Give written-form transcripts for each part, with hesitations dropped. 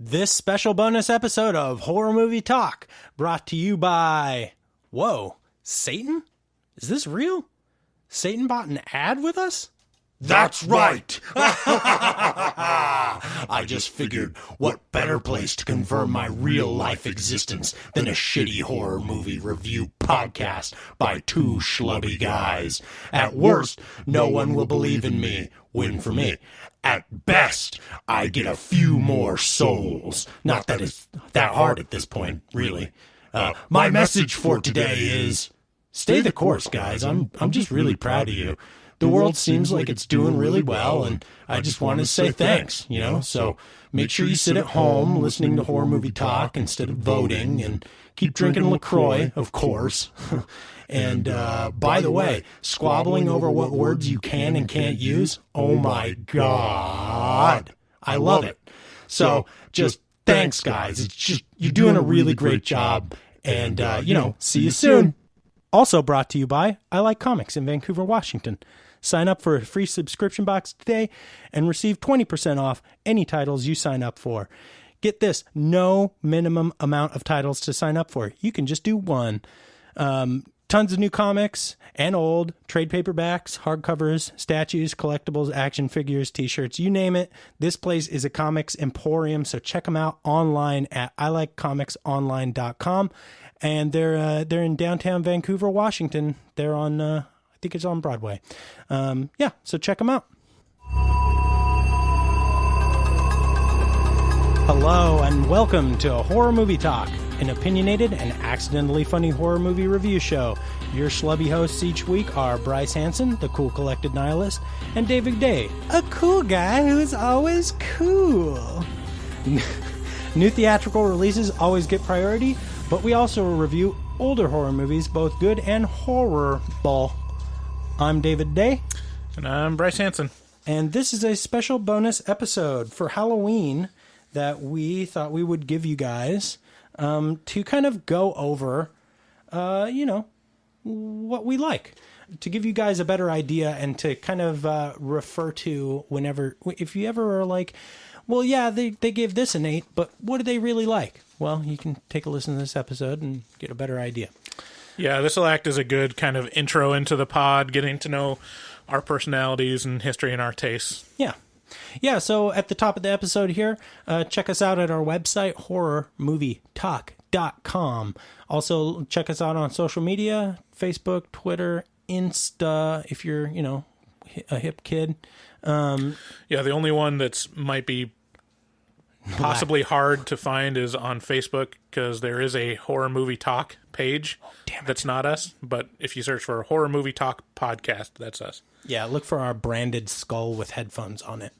This special bonus episode of Horror Movie Talk brought to you by... Whoa, Satan? Is this real? Satan bought an ad with us? That's right! I just figured, what better place to confirm my real-life existence than a shitty horror movie review podcast by two schlubby guys. At worst, no one will believe in me. Win for me. At best, I get a few more souls. Not that it's that hard at this point, really. My message for today is, stay the course, guys. I'm just really proud of you. The world seems like it's doing really well, and I just want to say thanks, you know? So make sure you sit at home listening to Horror Movie Talk instead of voting, and keep drinking LaCroix, of course. And by the way, squabbling over what words you can and can't use, oh my God, I love it. So just thanks, guys. It's just, you're doing a really great job, and, see you soon. Also brought to you by I Like Comics in Vancouver, Washington. Sign up for a free subscription box today and receive 20% off any titles you sign up for. Get this, no minimum amount of titles to sign up for. You can just do one. Tons of new comics and old, trade paperbacks, hardcovers, statues, collectibles, action figures, t-shirts, you name it. This place is a comics emporium, so check them out online at ilikecomicsonline.com. And they're in downtown Vancouver, Washington. They're on, I think it's on Broadway. So check them out. Hello and welcome to Horror Movie Talk, an opinionated and accidentally funny horror movie review show. Your schlubby hosts each week are Bryce Hanson, the cool collected nihilist, and David Day, a cool guy who's always cool. New theatrical releases always get priority, but we also review older horror movies, both good and horrible. I'm David Day. And I'm Bryce Hanson. And this is a special bonus episode for Halloween that we thought we would give you guys to kind of go over, what we like. To give you guys a better idea and to kind of refer to whenever, if you ever are like, well, yeah, they gave this an 8, but what do they really like? Well, you can take a listen to this episode and get a better idea. Yeah, this will act as a good kind of intro into the pod, getting to know our personalities and history and our tastes. Yeah, so at the top of the episode here, check us out at our website, horrormovietalk.com. Also, check us out on social media, Facebook, Twitter, Insta, if you're, a hip kid. The only one that's might be possibly hard to find is on Facebook, because there is a Horror Movie Talk page that's not us, but if you search for Horror Movie Talk podcast, that's us. Yeah, look for our branded skull with headphones on it.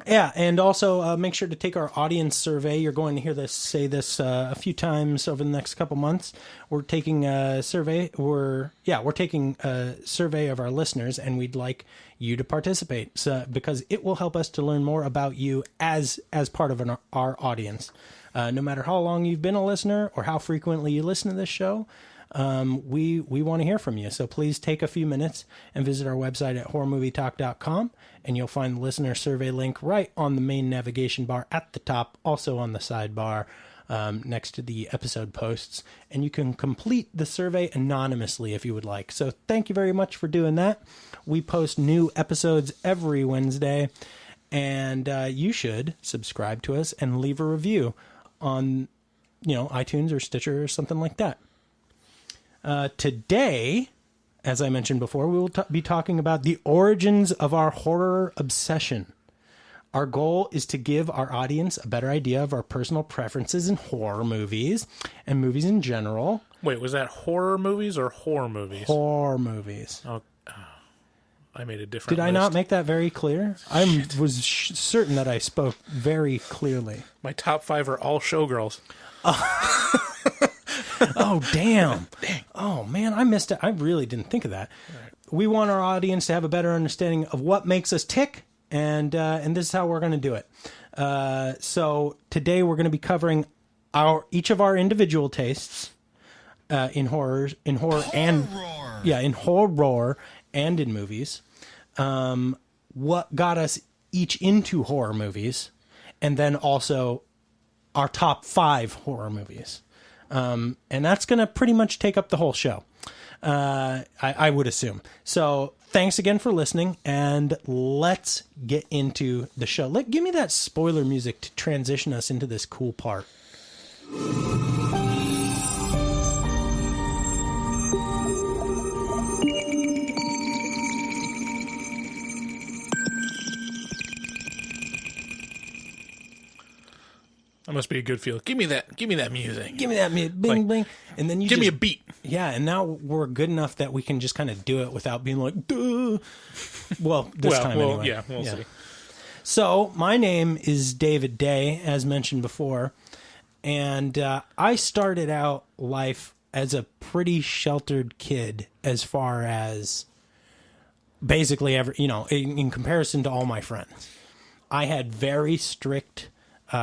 Yeah, and also make sure to take our audience survey. You're going to hear this a few times over the next couple months. We're taking a survey. We're taking a survey of our listeners, and we'd like you to participate, because it will help us to learn more about you as part of our audience. No matter how long you've been a listener or how frequently you listen to this show, we want to hear from you. So please take a few minutes and visit our website at horrormovietalk.com, and you'll find the listener survey link right on the main navigation bar at the top, also on the sidebar next to the episode posts. And you can complete the survey anonymously if you would like. So thank you very much for doing that. We post new episodes every Wednesday, and you should subscribe to us and leave a review on, iTunes or Stitcher or something like that. Today, as I mentioned before, we will be talking about the origins of our horror obsession. Our goal is to give our audience a better idea of our personal preferences in horror movies and movies in general. Wait, was that horror movies or horror movies? Horror movies. Oh, I made a different Did I list. not make that very clear? I was certain that I spoke very clearly. My top 5 are all showgirls. Oh, damn. Oh, man, I missed it. I really didn't think of that. Right. We want our audience to have a better understanding of what makes us tick, and this is how we're going to do it. So today we're going to be covering each of our individual tastes in horror and in movies. What got us each into horror movies, and then also our top 5 horror movies. And that's going to pretty much take up the whole show. I would assume. So thanks again for listening, and let's get into the show. Give me that spoiler music to transition us into this cool part. That must be a good feel. Give me that music. Give me that bing, bing. And then you give me a beat. Yeah, and now we're good enough that we can just kind of do it without being like, duh. Well, this time anyway. Yeah, we'll see. So, my name is David Day, as mentioned before, and I started out life as a pretty sheltered kid as far as basically in comparison to all my friends. I had very strict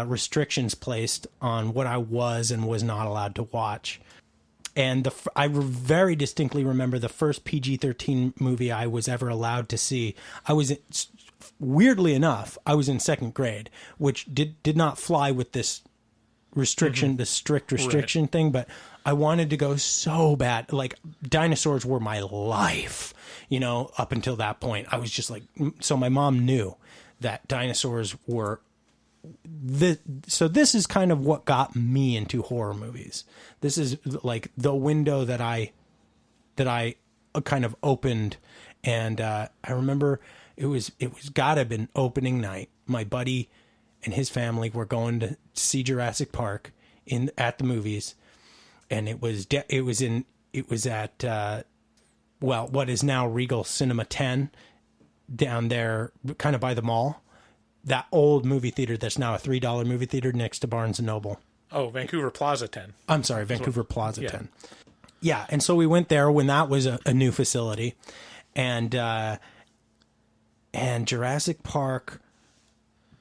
restrictions placed on what I was and was not allowed to watch. And I very distinctly remember the first PG-13 movie I was ever allowed to see. Weirdly enough, I was in second grade, which did not fly with this restriction, the strict restriction thing, but I wanted to go so bad. Like, dinosaurs were my life, up until that point. I was just like, so my mom knew that dinosaurs were so this is kind of what got me into horror movies. This is like the window that I kind of opened, and I remember it was gotta have been opening night. My buddy and his family were going to see Jurassic Park at the movies, and it was at what is now Regal Cinema 10 down there, kind of by the mall. That old movie theater that's now a $3 movie theater next to Barnes & Noble. Oh, Vancouver Plaza 10. I'm sorry, Vancouver Plaza 10. Yeah, and so we went there when that was a new facility. And Jurassic Park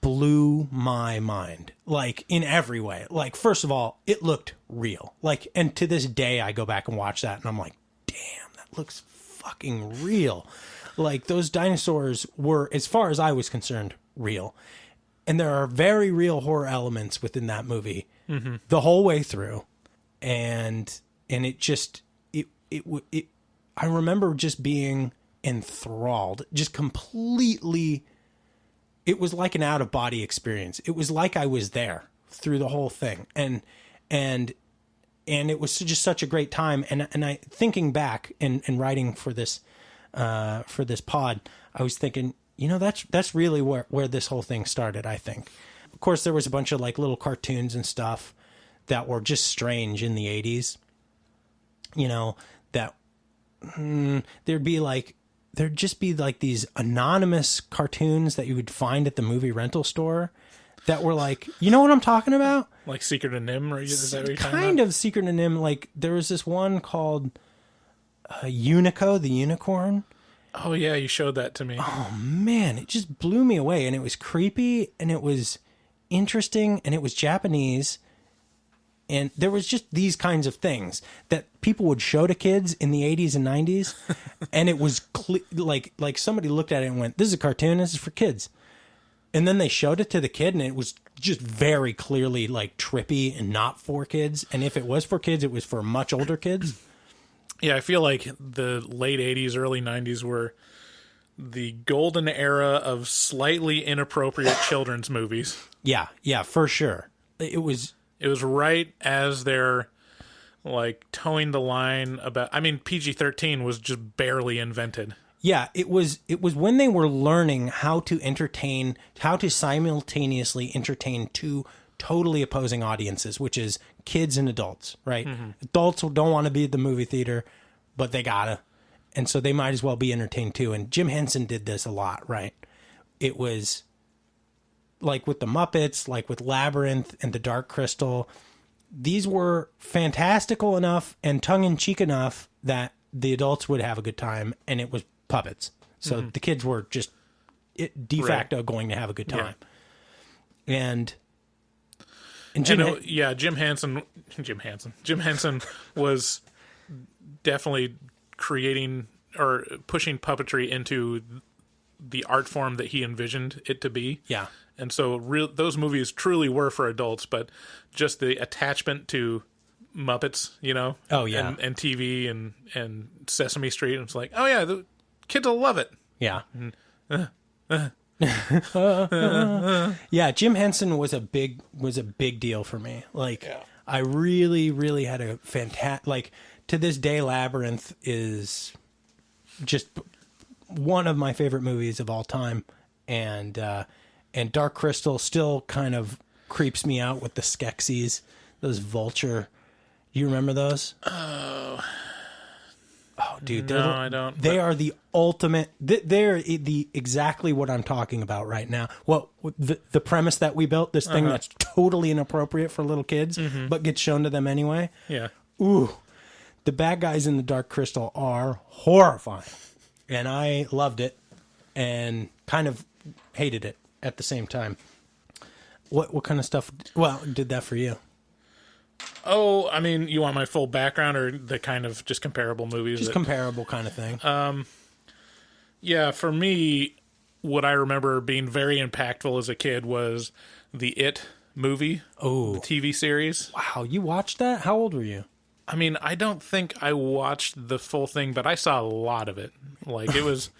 blew my mind, like, in every way. Like, first of all, it looked real. Like, and to this day, I go back and watch that, and I'm like, damn, that looks fucking real. Like, those dinosaurs were, as far as I was concerned, real. And there are very real horror elements within that movie the whole way through. And it just, I remember just being enthralled, just completely, it was like an out-of-body experience. It was like I was there through the whole thing. And it was just such a great time. And I, thinking back and writing for this pod, I was thinking, that's really where this whole thing started, I think. Of course, there was a bunch of like little cartoons and stuff that were just strange in the 80s. That there'd just be like these anonymous cartoons that you would find at the movie rental store that were like, you know what I'm talking about? Like Secret of Nim, or is that what you're talking kind about? of Secret of Nim. Like, there was this one called Unico, the unicorn. Oh, yeah, you showed that to me. Oh, man, it just blew me away. And it was creepy, and it was interesting, and it was Japanese. And there was just these kinds of things that people would show to kids in the 80s and 90s. And it was like somebody looked at it and went, this is a cartoon, this is for kids. And then they showed it to the kid, and it was just very clearly like trippy and not for kids. And if it was for kids, it was for much older kids. Yeah, I feel like the late 80s, early 90s were the golden era of slightly inappropriate children's movies. Yeah, for sure. It was right as they're like towing the line about, I mean, PG-13 was just barely invented. Yeah, it was when they were learning how to simultaneously entertain two totally opposing audiences, which is kids and adults, right? Mm-hmm. Adults don't want to be at the movie theater, but they gotta. And so they might as well be entertained too. And Jim Henson did this a lot, right? It was like with the Muppets, like with Labyrinth and The Dark Crystal. These were fantastical enough and tongue-in-cheek enough that the adults would have a good time, and it was puppets. So the kids were just de facto going to have a good time. Yeah. And Jim Henson was definitely creating or pushing puppetry into the art form that he envisioned it to be. Yeah. And so those movies truly were for adults, but just the attachment to Muppets, Oh, yeah. and TV and Sesame Street, it's like, oh yeah, the kids will love it. Yeah. Yeah, Jim Henson was a big deal for me. Like, I really, really had a fantastic, like, to this day, Labyrinth is just one of my favorite movies of all time. And Dark Crystal still kind of creeps me out with the Skeksis, those vulture. You remember those? Oh, dude. No, I don't. They are the ultimate. They're the exactly what I'm talking about right now. Well, the premise that we built, this thing that's totally inappropriate for little kids, but gets shown to them anyway. Yeah. Ooh, the bad guys in the Dark Crystal are horrifying, and I loved it, and kind of hated it at the same time. What kind of stuff? Well, did that for you? Oh, I mean, you want my full background or the kind of just comparable movies? Just comparable kind of thing. Yeah, for me, what I remember being very impactful as a kid was the It movie, Oh, the TV series. wow! You watched that? How old were you? I mean, I don't think I watched the full thing, but I saw a lot of it. Like, it was...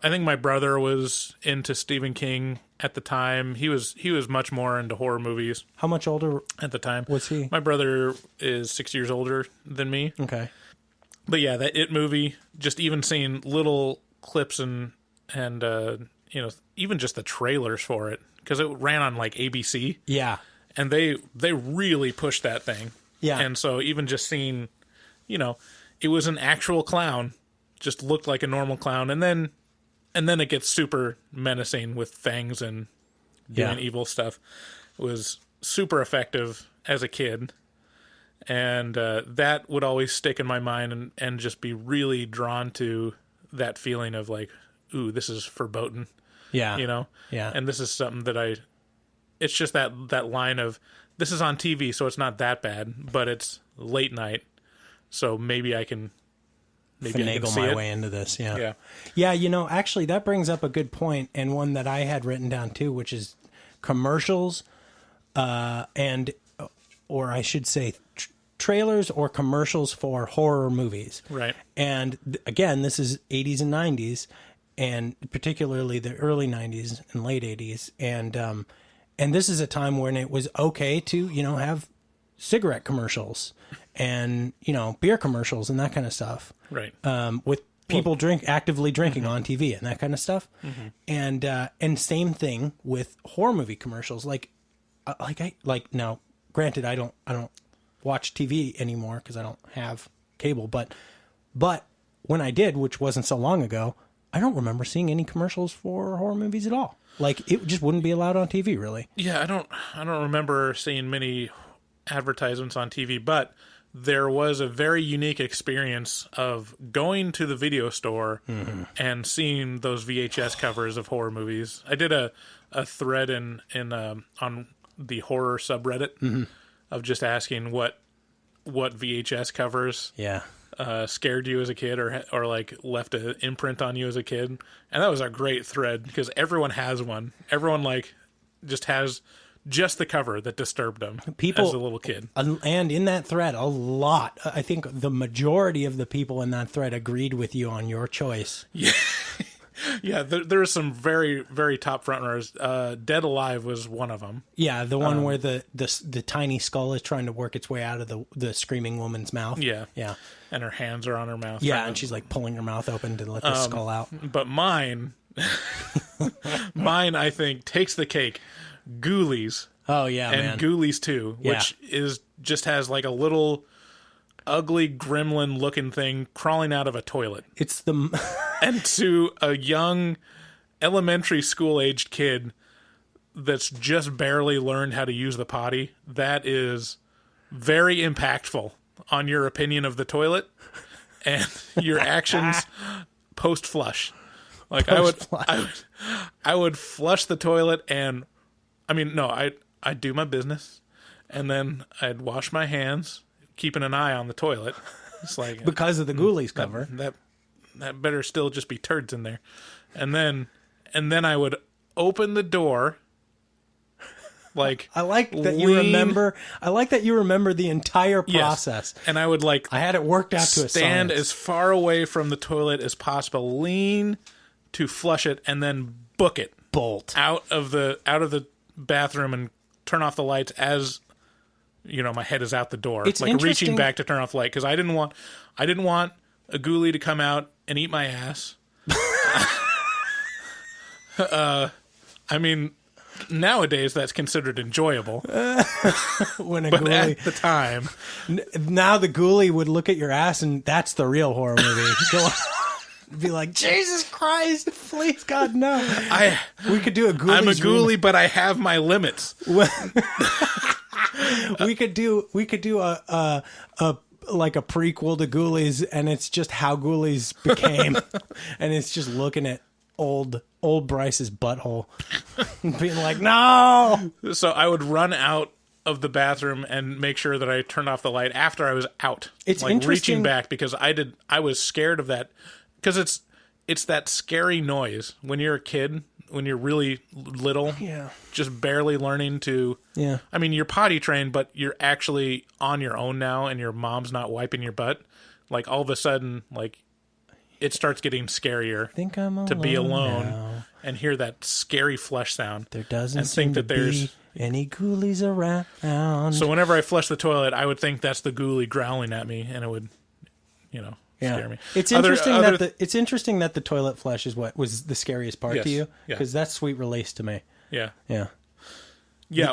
I think my brother was into Stephen King at the time. He was much more into horror movies How much older at the time. was he? My brother is 6 years older than me. Okay. But yeah, that It movie, just even seeing little clips and even just the trailers for it, because it ran on like ABC, Yeah. and they really pushed that thing. Yeah. And so even just seeing, it was an actual clown, just looked like a normal clown, and then it gets super menacing with fangs and doing evil stuff. It was super effective as a kid. And that would always stick in my mind and just be really drawn to that feeling of like, ooh, this is foreboding, Yeah. Yeah. And this is something that it's just that line of, this is on TV, so it's not that bad, but it's late night, so maybe I can finagle see my it. way into this. Yeah. Yeah. Actually, that brings up a good point, and one that I had written down too, which is commercials, or I should say, trailers or commercials for horror movies. Right. And again, this is 80s and 90s, and particularly the early 90s and late 80s, and this is a time when it was okay to have cigarette commercials and beer commercials and that kind of stuff. Right. With people actively drinking on TV and that kind of stuff. And same thing with horror movie commercials. Now, granted, I don't watch TV anymore because I don't have cable, but when I did, which wasn't so long ago, I don't remember seeing any commercials for horror movies at all. Like, it just wouldn't be allowed on TV, really. Yeah, I don't remember seeing many advertisements on TV, but there was a very unique experience of going to the video store and seeing those VHS covers of horror movies. I did a thread on the horror subreddit of just asking what VHS covers scared you as a kid or like left an imprint on you as a kid. And that was a great thread because everyone has one. Everyone like just has just the cover that disturbed them as a little kid. And in that thread, a lot, I think the majority of the people in that thread agreed with you on your choice. Yeah. Yeah, there are some very, very top frontrunners. Dead Alive was one of them. Yeah, the one where the tiny skull is trying to work its way out of the screaming woman's mouth. Yeah. Yeah. And her hands are on her mouth. Yeah, and she's like pulling her mouth open to let the skull out. But mine, I think, takes the cake. Ghoulies. Oh, yeah, and man. Ghoulies 2, which just has like a little ugly gremlin looking thing crawling out of a toilet. It's the... And to a young elementary school aged kid that's just barely learned how to use the potty, that is very impactful on your opinion of the toilet and your actions post flush. Like I would flush the toilet and I'd do my business and then I'd wash my hands, keeping an eye on the toilet. It's like because of the Ghoulies cover. That better still just be turds in there. And then I would open the door Like, I like that you remember. I like that you remember the entire process. Yes. And I would like I had it worked out to a stand science. as far away from the toilet as possible, lean to flush it, and then book it Bolt. out of the bathroom and turn off the lights as my head is out the door. It's like interesting- reaching back to turn off the light because I didn't want a ghoulie to come out and eat my ass. I mean, nowadays that's considered enjoyable, When a but ghoulie, at the time, now the ghoulie would look at your ass, and that's the real horror movie. Go on. Be like, Jesus Christ, please God, no. We could do a ghoulie. I'm a ghoulie, but I have my limits. We could do a like a prequel to Ghoulies, and it's just how Ghoulies became, and it's just looking at old Bryce's butthole, being like, no. So I would run out of the bathroom and make sure that I turned off the light after I was out. It's like interesting- reaching back because I was scared of that because it's that scary noise when you're a kid, when you're really little, Yeah. just barely learning to. Yeah. I mean, you're potty trained, but you're actually on your own now, and your mom's not wiping your butt. Like all of a sudden, like it starts getting scarier Think I'm alone to be alone now. and hear that scary flush sound. There doesn't and seem think that to there's. be any Ghoulies around. So whenever I flush the toilet, I would think that's the ghoulie growling at me, and it would, scare me. It's interesting it's interesting that the toilet flush is what was the scariest part Yes. to you, Yeah. because that's sweet release to me. Yeah. Yeah.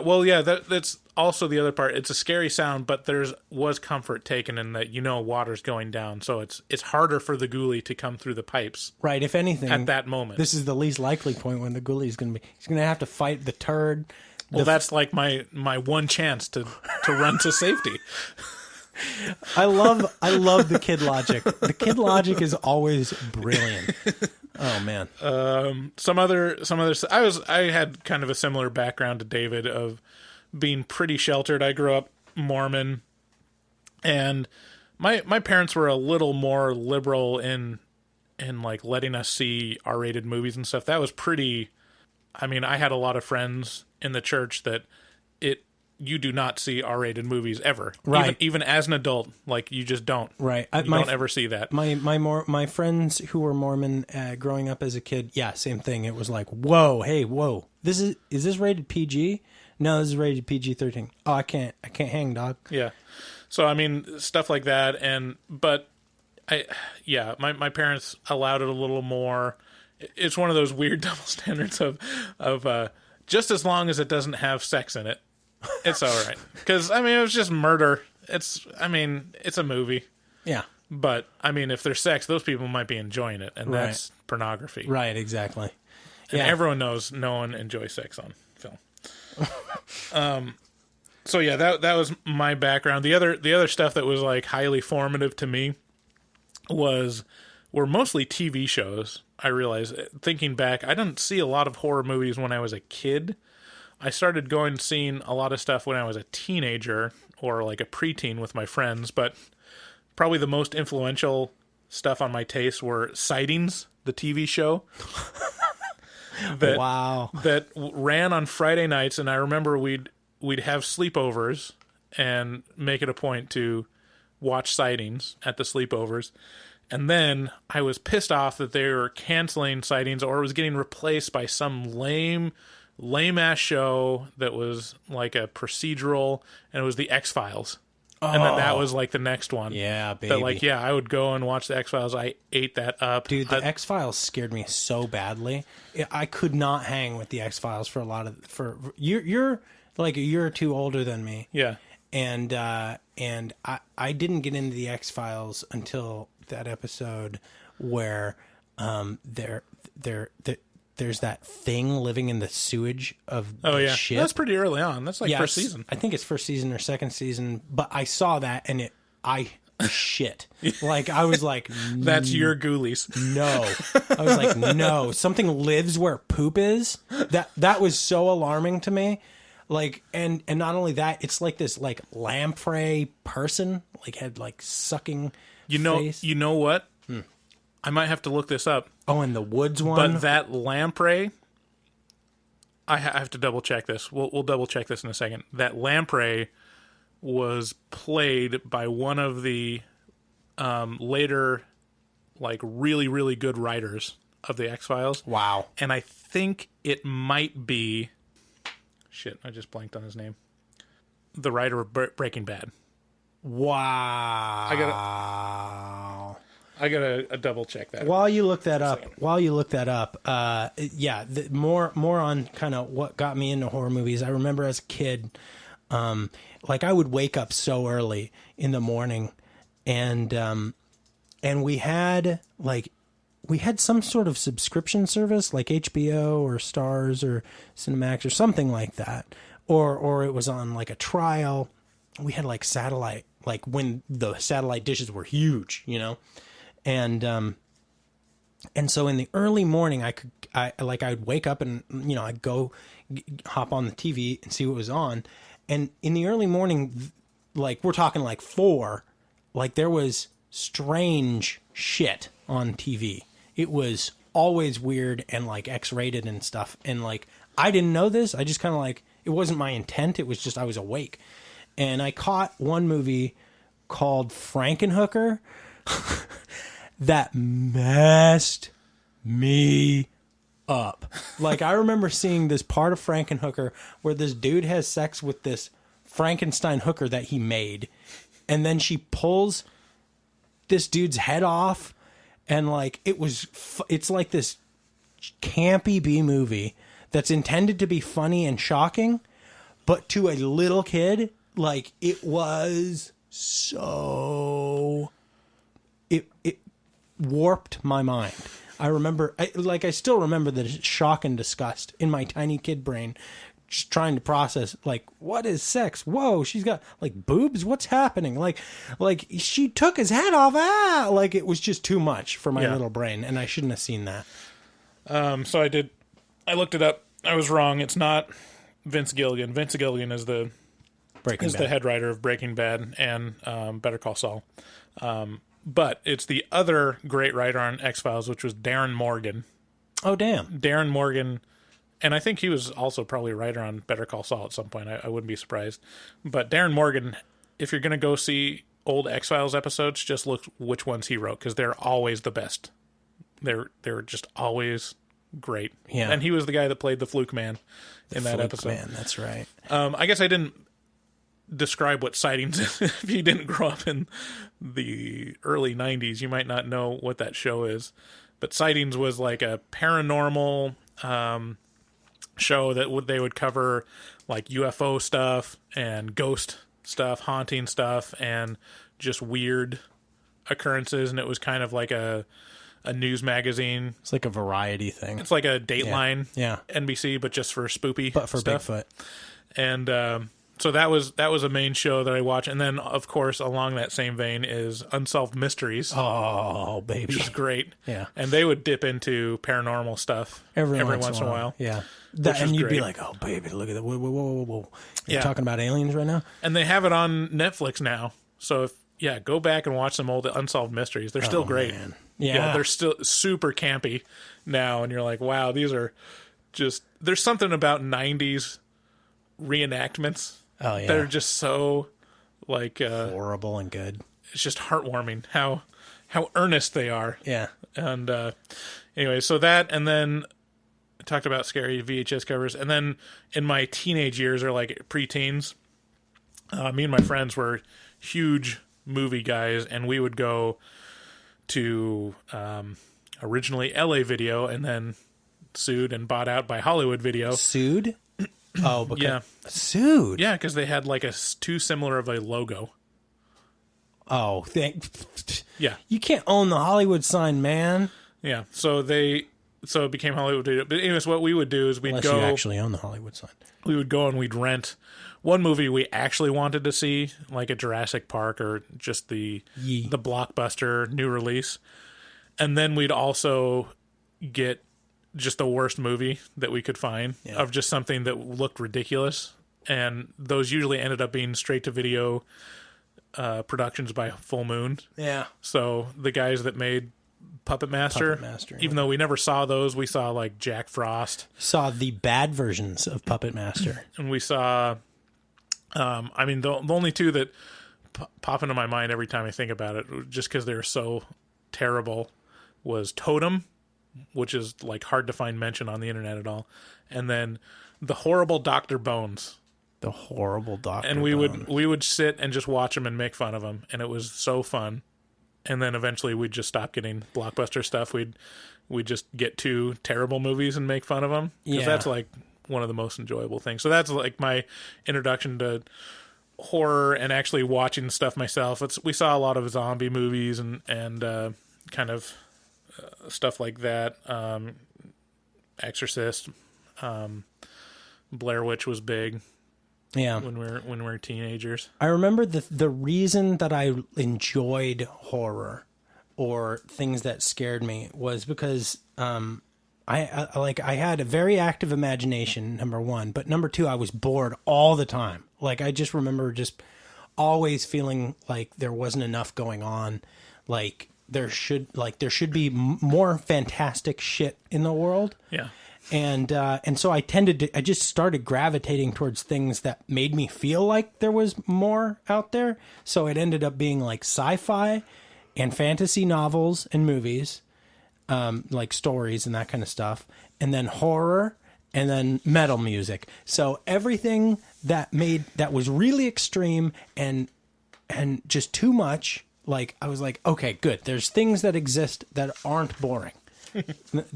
Well, yeah. That's also the other part. It's a scary sound, but was comfort taken in that water's going down, so it's harder for the ghoulie to come through the pipes Right. If anything, at that moment. this is the least likely point when the Ghoulie he's going to have to fight the turd. Well, that's like my one chance to run to safety. I love the kid logic. The kid logic is always brilliant. Oh man. Some other. I had kind of a similar background to David of being pretty sheltered. I grew up Mormon, and my parents were a little more liberal in like letting us see R-rated movies and stuff. That was pretty. I mean, I had a lot of friends in the church that you do not see R-rated movies ever. Right. Even as an adult, like you just don't. Right. You don't ever see that. My friends who were Mormon growing up as a kid, yeah, same thing. It was like, whoa. Is this rated PG? No, this is rated PG-13. Oh, I can't hang, dog. Yeah. So I mean, stuff like that, but my parents allowed it a little more. It's one of those weird double standards of just as long as it doesn't have sex in it, it's all right. Because I mean, it was just murder. It's a movie. Yeah. But I mean, if there's sex, those people might be enjoying it, and that's pornography. Right. Exactly. And Yeah. everyone knows no one enjoys sex on film. So yeah, that was my background. The other stuff that was like highly formative to me were mostly TV shows. I realized, thinking back, I didn't see a lot of horror movies when I was a kid. I started seeing a lot of stuff when I was a teenager or like a preteen with my friends, but probably the most influential stuff on my taste were Sightings, the TV show. Wow. That ran on Friday nights, and I remember we'd have sleepovers and make it a point to watch Sightings at the sleepovers. And then I was pissed off that they were canceling Sightings, or it was getting replaced by some lame ass show that was like a procedural, and it was the X-Files. And then that was like the next one. Yeah, baby. That like, yeah, I would go and watch the X-Files. I ate that up. Dude, the X-Files scared me so badly. I could not hang with the X-Files for a lot of you're like a year or two older than me. Yeah. And I didn't get into the X-Files until that episode where there's that thing living in the sewage of the ship. That's pretty early on. That's like first season. I think it's first season or second season, but I saw that and I shit. Like I was like, That's your ghoulies. no. I was like, no. Something lives where poop is. That was so alarming to me. Like and not only that, it's like this like lamprey person, like had like sucking face. You know what? I might have to look this up. Oh, and the woods one. But that lamprey, I have to double check this. We'll double check this in a second. That lamprey was played by one of the later, like, really, really good writers of the X-Files. Wow. And I think it might be... Shit, I just blanked on his name. The writer of Breaking Bad. Wow. I gotta double check that. While you look that up, more on kind of what got me into horror movies. I remember as a kid, like I would wake up so early in the morning, and we had some sort of subscription service like HBO or Stars or Cinemax or something like that, or it was on like a trial. We had like satellite, like when the satellite dishes were huge, you know. And so in the early morning, I'd wake up and, you know, I'd go hop on the TV and see what was on. And in the early morning, like we're talking like 4, like there was strange shit on TV. It was always weird and like X-rated and stuff. And like, I didn't know this. I just kind of like, it wasn't my intent. It was just, I was awake. And I caught one movie called Frankenhooker that messed me up. Like, I remember seeing this part of Frankenhooker where this dude has sex with this Frankenstein hooker that he made, and then she pulls this dude's head off, and like it's like this campy B movie that's intended to be funny and shocking, but to a little kid, like it was so it warped my mind. I still remember the shock and disgust in my tiny kid brain, just trying to process, like, what is sex? Whoa, she's got like boobs. What's happening? Like she took his head off. Like it was just too much for my little brain, and I shouldn't have seen that. So I did. I looked it up. I was wrong. It's not Vince Gilligan. Vince Gilligan is the head writer of Breaking Bad and Better Call Saul. But it's the other great writer on X-Files, which was Darren Morgan. Oh, damn. Darren Morgan, and I think he was also probably a writer on Better Call Saul at some point. I wouldn't be surprised. But Darren Morgan, if you're going to go see old X-Files episodes, just look which ones he wrote, because they're always the best. They're just always great. Yeah. And he was the guy that played the Fluke Man in that episode. Man, that's right. I guess I didn't describe what Sightings is. If you didn't grow up in the early 90s, you might not know what that show is. But Sightings was like a paranormal show that they would cover like UFO stuff and ghost stuff, haunting stuff, and just weird occurrences. And it was kind of like a news magazine. It's like a variety thing. It's like a Dateline yeah. NBC, but just for spoopy but for stuff. Bigfoot. And so that was a main show that I watched. And then, of course, along that same vein is Unsolved Mysteries. Oh, baby. Which is great. Yeah. And they would dip into paranormal stuff every once in a while. Yeah. And you'd be like, oh, baby, look at that. Whoa. You're talking about aliens right now? And they have it on Netflix now. So, go back and watch some old Unsolved Mysteries. They're still great. Man. Yeah. They're still super campy now. And you're like, wow, these are just... There's something about 90s reenactments. Oh, yeah. They're just so, like... horrible and good. It's just heartwarming how earnest they are. Yeah. And anyway, so that, and then I talked about scary VHS covers. And then in my teenage years, or like preteens, me and my friends were huge movie guys, and we would go to originally LA Video and then sued and bought out by Hollywood Video. Sued? Oh, because yeah. Sued? Yeah, because they had like too similar of a logo. Oh, yeah. You can't own the Hollywood sign, man. Yeah, so it became Hollywood Video. But anyways, what we would do is Unless you actually own the Hollywood sign. We would go and we'd rent one movie we actually wanted to see, like a Jurassic Park or just the blockbuster new release. And then we'd also get just the worst movie that we could find of just something that looked ridiculous. And those usually ended up being straight to video productions by Full Moon. Yeah. So the guys that made Puppet Master. Puppet Master, Even though we never saw those, we saw like Jack Frost. Saw the bad versions of Puppet Master. And we saw, I mean, the only two that pop into my mind every time I think about it, just because they're so terrible, was Totem, which is like hard to find mention on the internet at all, and then the horrible Dr. Bones. The horrible Dr. And we Bones. would sit and just watch them and make fun of them, and it was so fun. And then eventually we'd just stop getting blockbuster stuff. We'd just get two terrible movies and make fun of them, because that's like one of the most enjoyable things. So that's like my introduction to horror and actually watching stuff myself. We saw a lot of zombie movies and kind of stuff like that. Exorcist, Blair Witch was big. Yeah. When we were teenagers. I remember the reason that I enjoyed horror or things that scared me was because I had a very active imagination, number one, but number two, I was bored all the time. Like, I just remember just always feeling like there wasn't enough going on. Like there should be more fantastic shit in the world. Yeah. And so I just started gravitating towards things that made me feel like there was more out there. So it ended up being like sci-fi and fantasy novels and movies, like stories and that kind of stuff. And then horror and then metal music. So everything that was really extreme and just too much. Like, I was like, okay, good. There's things that exist that aren't boring.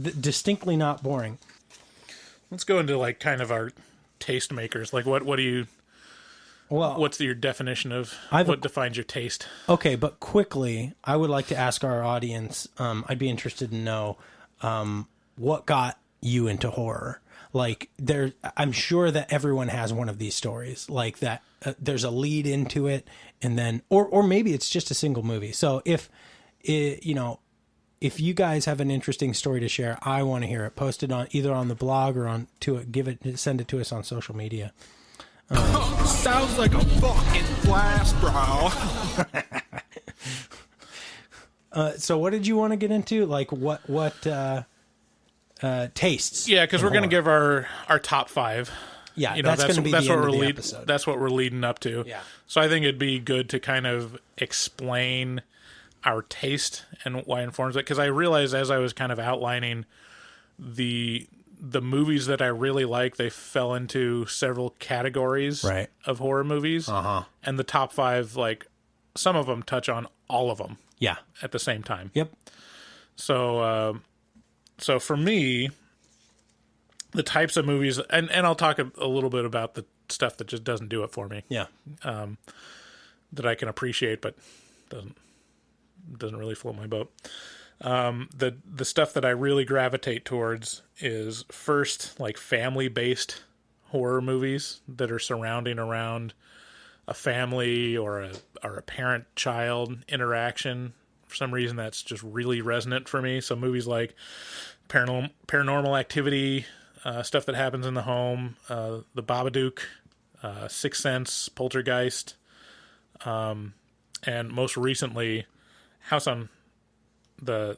Distinctly not boring. Let's go into like kind of our taste makers. Like what do you? Well, what's your definition of what defines your taste? Okay, but quickly, I would like to ask our audience. I'd be interested to know what got you into horror. Like I'm sure that everyone has one of these stories. Like that, there's a lead into it, and then, or maybe it's just a single movie. So if you guys have an interesting story to share, I want to hear it. Post it on either on the blog or send it to us on social media. Sounds like a fucking blast, bro. So what did you want to get into? Like what tastes? Yeah, because we're going to give our top 5. Yeah, that's going to be the end of the episode. That's what we're leading up to. Yeah. So I think it'd be good to kind of explain our taste and why it informs it, because I realized as I was kind of outlining the movies that I really like, they fell into several categories of horror movies, and the top 5, like some of them touch on all of them, at the same time. Yep. So for me, the types of movies, and I'll talk a little bit about the stuff that just doesn't do it for me, that I can appreciate, but doesn't really float my boat. The stuff that I really gravitate towards is first like family-based horror movies that are surrounding around a family or a parent-child interaction. For some reason, that's just really resonant for me. So movies like Paranormal Activity, stuff that happens in the home, The Babadook, Sixth Sense, Poltergeist, and most recently, The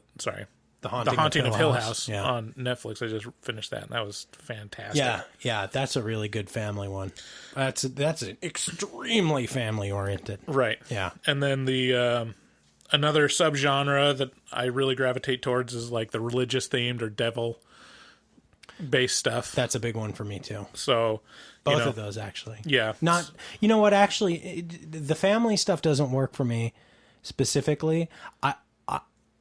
Haunting of Hill House on Netflix. I just finished that, and that was fantastic. Yeah, that's a really good family one. That's an extremely family oriented. Right. Yeah. And then the another subgenre that I really gravitate towards is like the religious themed or devil based stuff. That's a big one for me too. So both of those actually. Yeah. Not, you know what, actually the family stuff doesn't work for me specifically.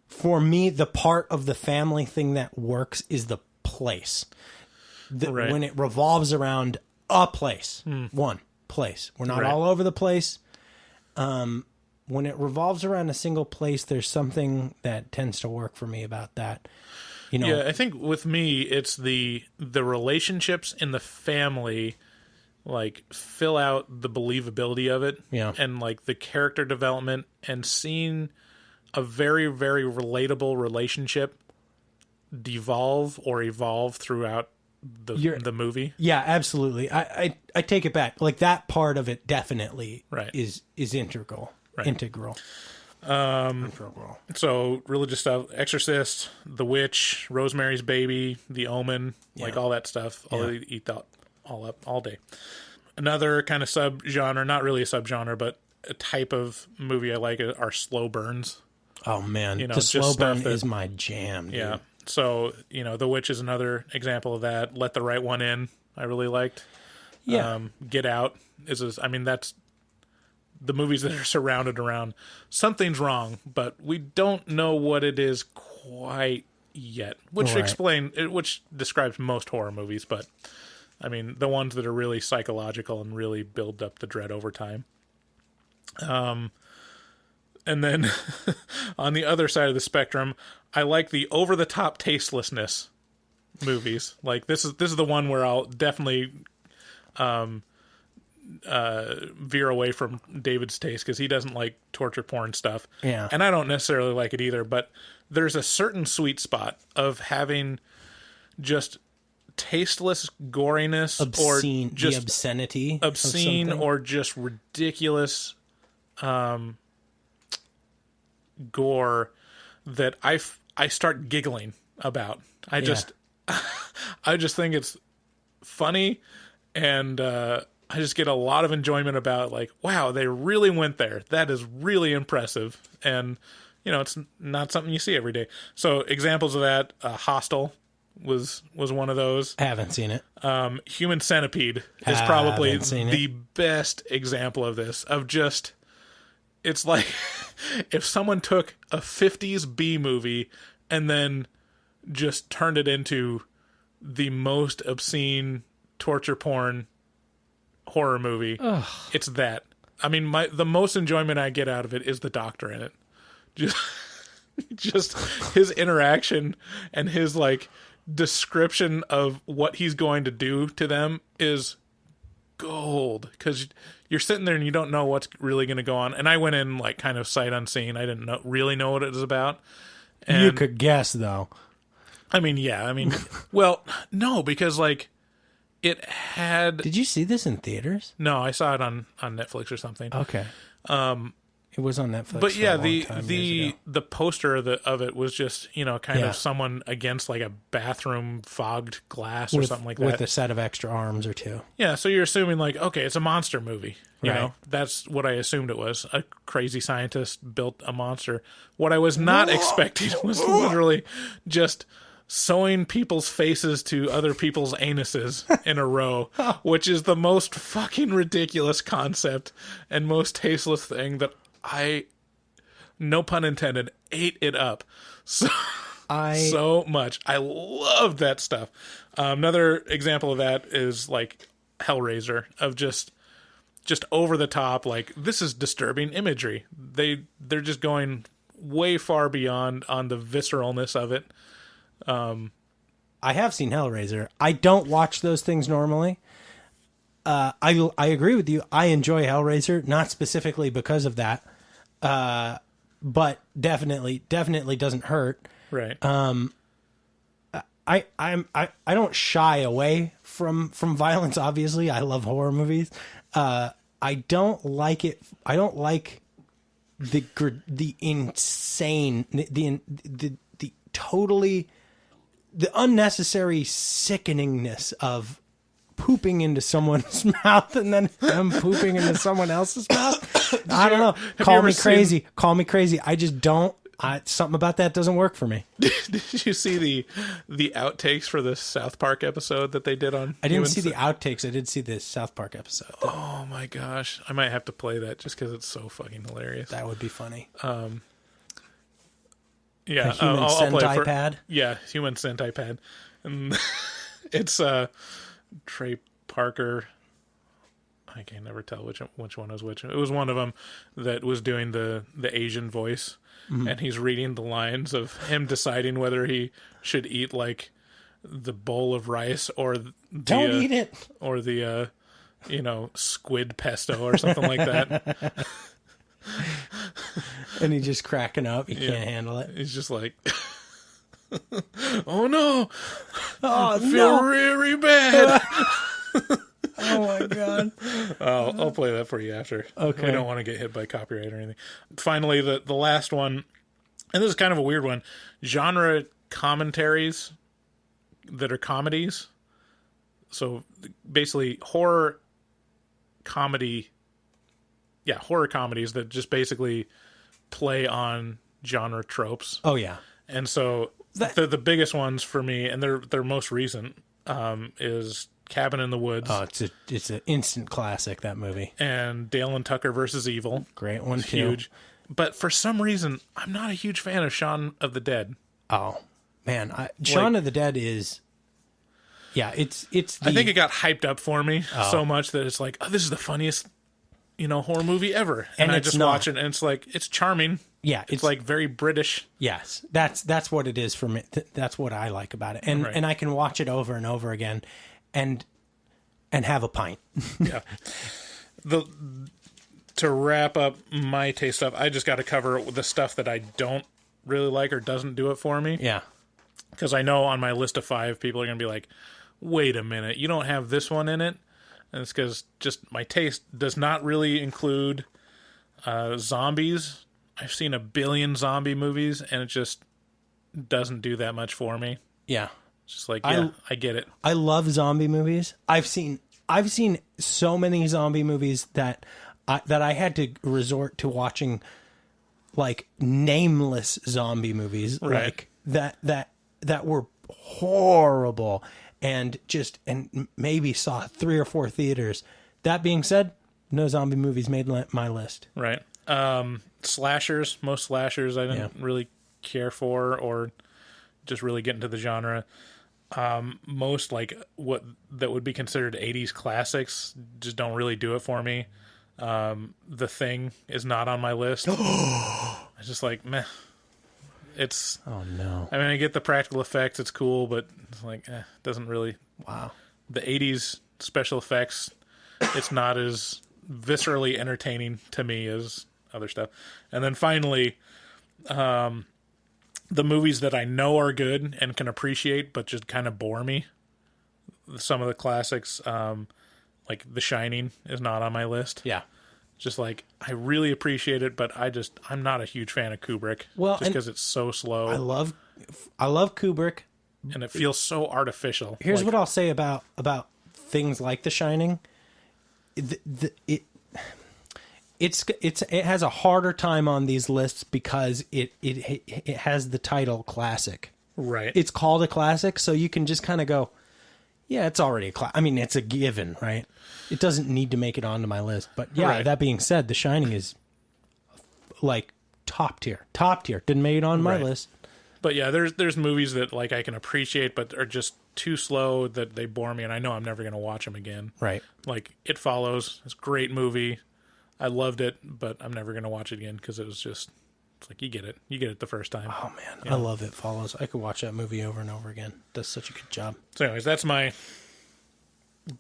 For me, the part of the family thing that works is the place. When it revolves around a place, one place. We're not all over the place. When it revolves around a single place, there's something that tends to work for me about that. Yeah, I think with me, it's the relationships in the family, like, fill out the believability of it. Yeah. And, like, the character development and seeing a very, very relatable relationship devolve or evolve throughout the movie. Yeah, absolutely. I take it back. Like, that part of it definitely is integral. Right. Integral. So religious stuff, Exorcist, The Witch, Rosemary's Baby, The Omen, like all that stuff. I'll eat that all up all day. Another kind of subgenre, not really a subgenre, but a type of movie I like are slow burns. Oh man, You know, the just slow burn stuff that- is my jam. Dude. Yeah. So, The Witch is another example of that. Let the Right One In, I really liked. Yeah. Get Out that's the movies that are surrounded around something's wrong, but we don't know what it is quite yet, which Right. which describes most horror movies, but the ones that are really psychological and really build up the dread over time. And then on the other side of the spectrum, I like the over-the-top tastelessness movies. Like this is the one where I'll definitely veer away from David's taste because he doesn't like torture porn stuff. Yeah. And I don't necessarily like it either, but there's a certain sweet spot of having just tasteless goriness Obscene, or just the obscenity, of obscene something. or just ridiculous gore that I start giggling about. I just think it's funny, and I just get a lot of enjoyment about like, wow, they really went there. That is really impressive, and it's not something you see every day. So examples of that, Hostel was one of those. I haven't seen it. Human Centipede is probably Haven't seen the best example of this. Of just, it's like if someone took a 50s B movie and then just turned it into the most obscene torture porn horror movie. Ugh. It's that. The most enjoyment I get out of it is the doctor in it. Just his interaction and his like description of what he's going to do to them is gold, because you're sitting there and you don't know what's really going to go on. And I went in like kind of sight unseen. I didn't really know what it was about. And You could guess though. well, no, because like it had. Did you see this in theaters? No, I saw it on Netflix or something. Okay. It was on Netflix. But for yeah, a long time, years ago. the poster of it was just kind Yeah. of someone against like a bathroom fogged glass or with, something like with that. a set of extra arms or two. Yeah, so you're assuming like, okay, it's a monster movie. You Right. know, that's what I assumed it was. A crazy scientist built a monster. What I was not expecting was literally just sewing people's faces to other people's anuses in a row, which is the most fucking ridiculous concept and most tasteless thing that I, no pun intended, ate it up so much. I love that stuff. Another example of that is like Hellraiser, of just over the top, like, this is disturbing imagery. They're just going way far beyond on the visceralness of it. I have seen Hellraiser. I don't watch those things normally. I agree with you. I enjoy Hellraiser, not specifically because of that, but definitely doesn't hurt. Right. I don't shy away from violence. Obviously, I love horror movies. I don't like it. I don't like the insane, the totally, the unnecessary sickeningness of pooping into someone's mouth and then them pooping into someone else's mouth. I don't know. Call me crazy. Call me crazy. I just don't. Something about that doesn't work for me. Did you see the outtakes for the South Park episode that they did on? I didn't see the outtakes. I did see the South Park episode. Oh my gosh, I might have to play that just because it's so fucking hilarious. That would be funny. Yeah, A human I'll play it for, centipede? Yeah, human centipede, and it's Trey Parker. I can never tell which one was which. It was one of them that was doing the Asian voice, and he's reading the lines of him deciding whether he should eat like the bowl of rice or Don't eat it. or the squid pesto or something like that. And he's just cracking up. He can't handle it. He's just like, oh no, Oh, I feel really bad. Oh my god. I'll play that for you after. Okay. We don't want to get hit by copyright or anything. Finally, the last one, and this is kind of a weird one, genre commentaries that are comedies. So basically horror comedies that just basically play on genre tropes. Oh yeah. And so the biggest ones for me, and they're most recent, is Cabin in the Woods. Oh, it's an instant classic, that movie. And Dale and Tucker versus Evil. Great one, too. Huge. But for some reason, I'm not a huge fan of Shaun of the Dead. Oh, man. Shaun of the Dead is... Yeah, it's I think it got hyped up for me so much that it's like, oh, this is the funniest, horror movie ever. And I just watch it, and it's like, it's charming. Yeah, it's like very British. Yes, that's what it is for me. That's what I like about it, and Right. and I can watch it over and over again, and have a pint. Yeah. To wrap up my taste stuff, I just got to cover the stuff that I don't really like or doesn't do it for me. Yeah, Because I know on my list of 5, people are going to be like, wait a minute, you don't have this one in it? And it's because just my taste does not really include zombies. I've seen a billion zombie movies, and it just doesn't do that much for me. yeah. It's just like, I get it. I love zombie movies. I've seen so many zombie movies that I had to resort to watching like nameless zombie movies, Right. like that were horrible, and maybe saw 3 or 4 theaters. That being said, no zombie movies made my list. Right. Slashers, most slashers I didn't really care for or just really get into the genre. Most like what that would be considered 80s classics just don't really do it for me. The Thing is not on my list. It's just like, meh. It's, Oh no! I mean, I get the practical effects, it's cool, but it's like, it doesn't really. Wow. The 80s special effects, it's not as viscerally entertaining to me as other stuff. And then finally, the movies that I know are good and can appreciate, but just kind of bore me. Some of the classics, like The Shining, is not on my list. Yeah. Just like, I really appreciate it, but I'm not a huge fan of Kubrick. Well, just and because it's so slow I love Kubrick. and it feels so artificial. Here's Like, what I'll say about things like The Shining. It has a harder time on these lists because it has the title classic. right. It's called a classic, so you can just kind of go, yeah, it's already a classic. I mean, it's a given, right? It doesn't need to make it onto my list. But yeah, Right. that being said, The Shining is like top tier. Didn't make it on my Right. list. But yeah, there's movies that like I can appreciate, but are just too slow that they bore me, and I know I'm never going to watch them again. Right. Like It Follows, it's a great movie. I loved it, but I'm never going to watch it again because it's like you get it the first time. Oh man, I love It Follows. I could watch that movie over and over again. Does such a good job. So, anyways, that's my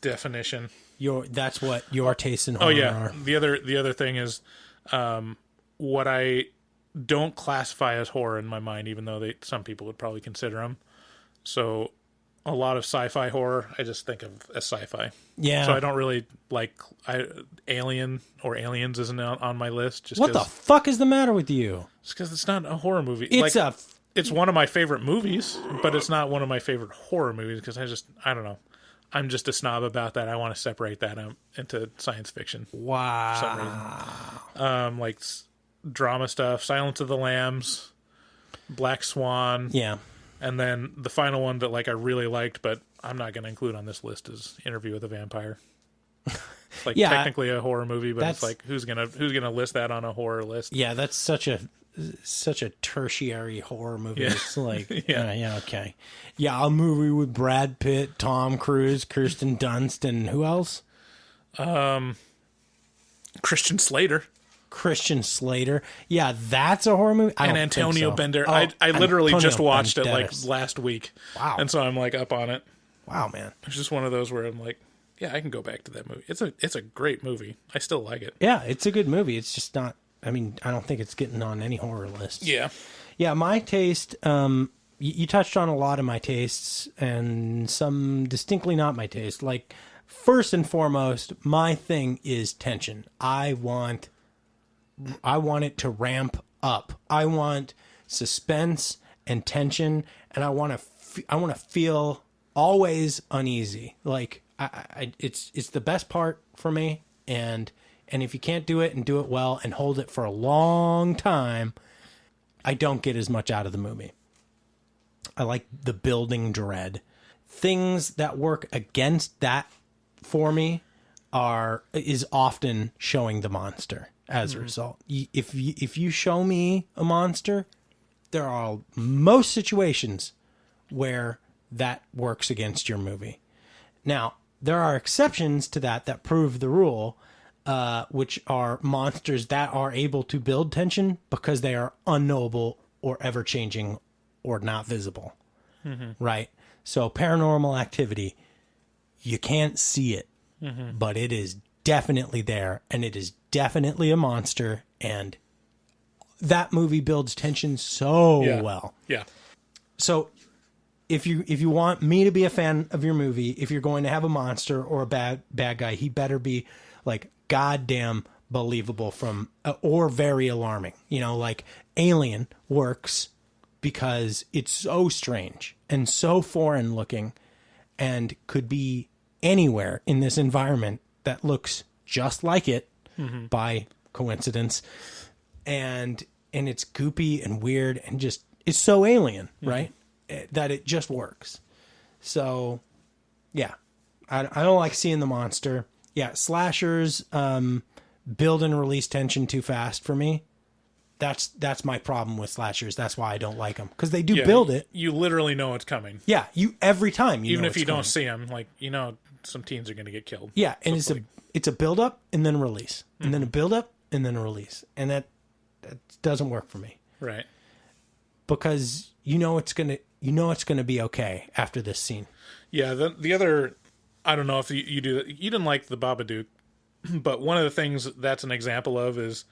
definition. That's what your taste in horror Oh yeah, are. the other thing is what I don't classify as horror in my mind, even though some people would probably consider them. So a lot of sci-fi horror, I just think of as sci-fi. Yeah. So I don't really like Alien or Aliens isn't on my list. Just What the fuck is the matter with you? because it's not a horror movie. It's It's one of my favorite movies, but it's not one of my favorite horror movies because I don't know. I'm just a snob about that. I want to separate that into science fiction. wow. For some reason. Like drama stuff, Silence of the Lambs, Black Swan, Yeah. and then the final one that like I really liked, but I'm not going to include on this list is Interview with a Vampire. It's like Yeah, technically a horror movie, but it's that's- like who's gonna list that on a horror list? Yeah, that's such a tertiary horror movie. Yeah. It's like, Yeah. yeah, okay. Yeah, a movie with Brad Pitt, Tom Cruise, Kirsten Dunst, and who else? Christian Slater Christian Slater. Yeah, that's a horror movie. I and don't think Antonio so. Bender. Oh, I literally Antonio just watched it like Banderas. last week. Wow. And so I'm like up on it. Wow, man. It's just one of those where I'm like, yeah, I can go back to that movie. It's a great movie. I still like it. Yeah, it's a good movie. It's just not. I mean, I don't think it's getting on any horror lists. Yeah. Yeah, my taste. You touched on a lot of my tastes, and some distinctly not my taste. Like, first and foremost, my thing is tension. I want it to ramp up. I want suspense and tension, and I want to feel always uneasy. Like it's the best part for me, and if you can't do it and do it well and hold it for a long time, I don't get as much out of the movie. I like the building dread. Things that work against that for me is often showing the monster as a result. If you show me a monster, there are most situations where that works against your movie. Now, there are exceptions to that prove the rule, which are monsters that are able to build tension because they are unknowable or ever-changing or not visible, right? So Paranormal Activity, you can't see it, but it is definitely there, and it is definitely a monster, and that movie builds tension so well. Yeah. So if you want me to be a fan of your movie, if you're going to have a monster or a bad guy, he better be like goddamn believable or very alarming. You know, like Alien works because it's so strange and so foreign looking and could be anywhere in this environment that looks just like it by coincidence. And it's goopy and weird and just, it's so alien, right? That it just works. So, yeah, I don't like seeing the monster. Yeah, slashers build and release tension too fast for me. That's my problem with slashers. That's why I don't like them, because they do build it. You literally know it's coming. Yeah, every time. Even if you don't see them, like, you know, some teens are going to get killed. Yeah, and it's a build up and then a release, and then a build up and then a release, and that doesn't work for me. Right. Because you know it's gonna be okay after this scene. Yeah. The other, I don't know if you do that. You didn't like the Babadook, but one of the things that's an example of is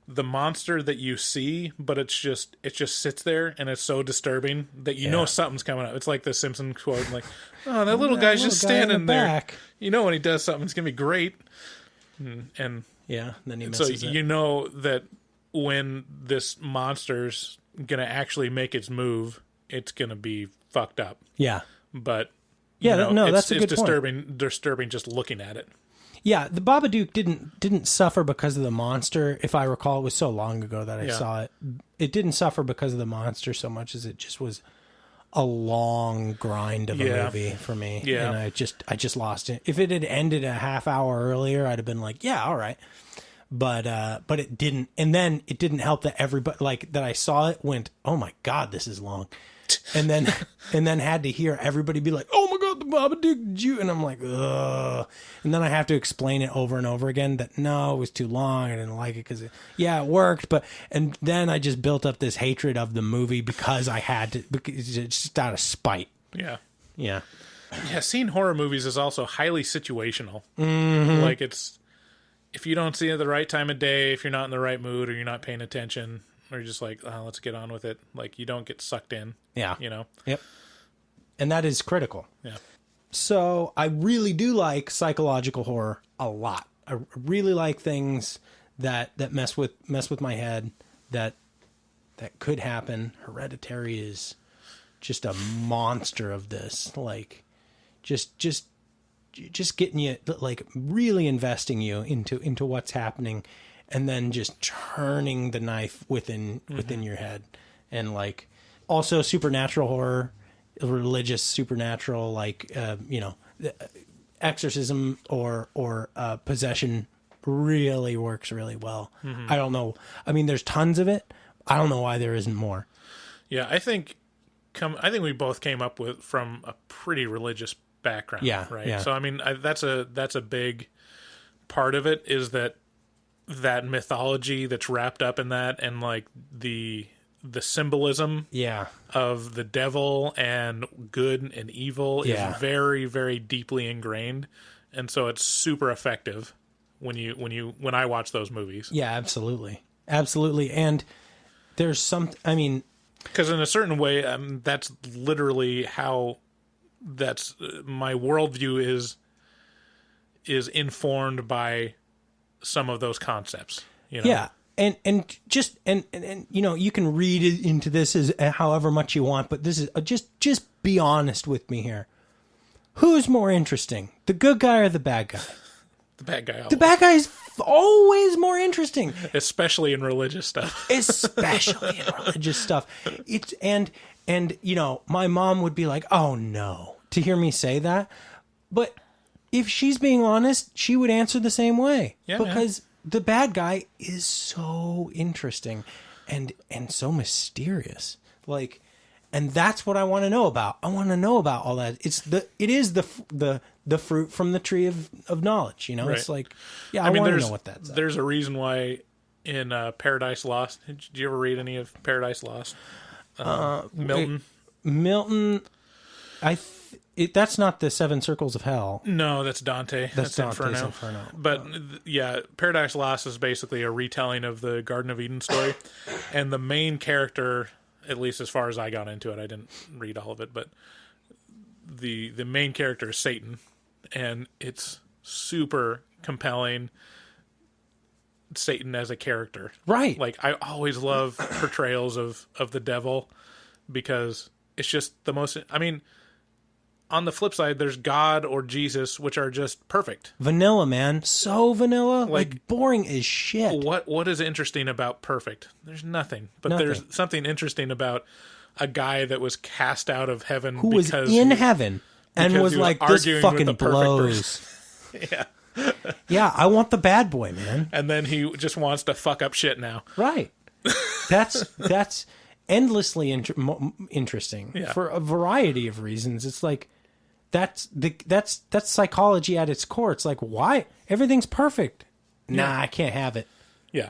the monster that you see, but it just sits there and it's so disturbing that you know something's coming up. It's like the Simpsons quote, like, "Oh, that little guy's just standing there." Back. You know, when he does something, it's gonna be great. And yeah, then he so misses it. you know that when this monster's gonna actually make its move, it's gonna be fucked up. Yeah, But yeah, that's a good point. Disturbing just looking at it. Yeah, the Babadook didn't suffer because of the monster. If I recall, it was so long ago that I saw it. It didn't suffer because of the monster so much as it just was a long grind of a movie for me. Yeah. And I just lost it. If it had ended a half hour earlier, I'd have been like, yeah, all right. But it didn't. And then it didn't help that everybody, like, that I saw it went, oh my God, this is long. And then had to hear everybody be like, oh my God, the Babadook, did you? And I'm like, ugh. And then I have to explain it over and over again that no, it was too long. I didn't like it because it worked. And then I just built up this hatred of the movie because I had to, because it's just out of spite. Yeah. Yeah. Yeah. Seeing horror movies is also highly situational. Mm-hmm. Like, it's, if you don't see it at the right time of day, if you're not in the right mood or you're not paying attention, or you're just like, oh, let's get on with it. Like, you don't get sucked in. Yeah. You know? Yep. And that is critical. Yeah. So I really do like psychological horror a lot. I really like things that mess with my head, that could happen. Hereditary is just a monster of this. Like, just getting you, like, really investing you into what's happening, and then just turning the knife within your head. And, like, also supernatural horror, religious supernatural, like, exorcism or possession really works really well. Mm-hmm. I don't know. I mean, there's tons of it. I don't know why there isn't more. Yeah, I think we both came up from a pretty religious background. Yeah, right. Yeah. So I mean, that's a big part of it, is that mythology that's wrapped up in that, and like the symbolism of the devil and good and evil is very, very deeply ingrained, and so it's super effective when I watch those movies. Yeah, absolutely. And there's because in a certain way, that's literally how my worldview is is informed by some of those concepts. You know? Yeah. And you know, you can read it into this as however much you want, but this is just be honest with me here. Who's more interesting, the good guy or the bad guy? The bad guy. Always. The bad guy is always more interesting, especially in religious stuff. Especially in religious stuff. It's and you know, my mom would be like, "Oh no," to hear me say that, but if she's being honest, she would answer the same way. Yeah, because the bad guy is so interesting and so mysterious. Like, and that's what I want to know about. I want to know about all that. It is the fruit from the tree of knowledge, you know? Right. It's like, I want to know what that's at. There's a reason why in Paradise Lost, did you ever read any of Paradise Lost? Milton? Milton, that's not the Seven Circles of Hell. No, that's Dante. That's Dante's Inferno. But yeah, Paradise Lost is basically a retelling of the Garden of Eden story. And the main character, at least as far as I got into it, I didn't read all of it, but the main character is Satan. And it's super compelling, Satan as a character. Right. Like, I always love portrayals of the devil because it's just the most... I mean... On the flip side, there's God or Jesus, which are just perfect. Vanilla, man. So vanilla. Like boring as shit. What is interesting about perfect? There's nothing. But there's something interesting about a guy that was cast out of heaven. Who was in heaven and was like, this fucking blows. Yeah. Yeah, I want the bad boy, man. And then he just wants to fuck up shit now. Right. That's endlessly interesting for a variety of reasons. It's like, that's psychology at its core. It's like, why everything's perfect? Nah, I can't have it. Yeah,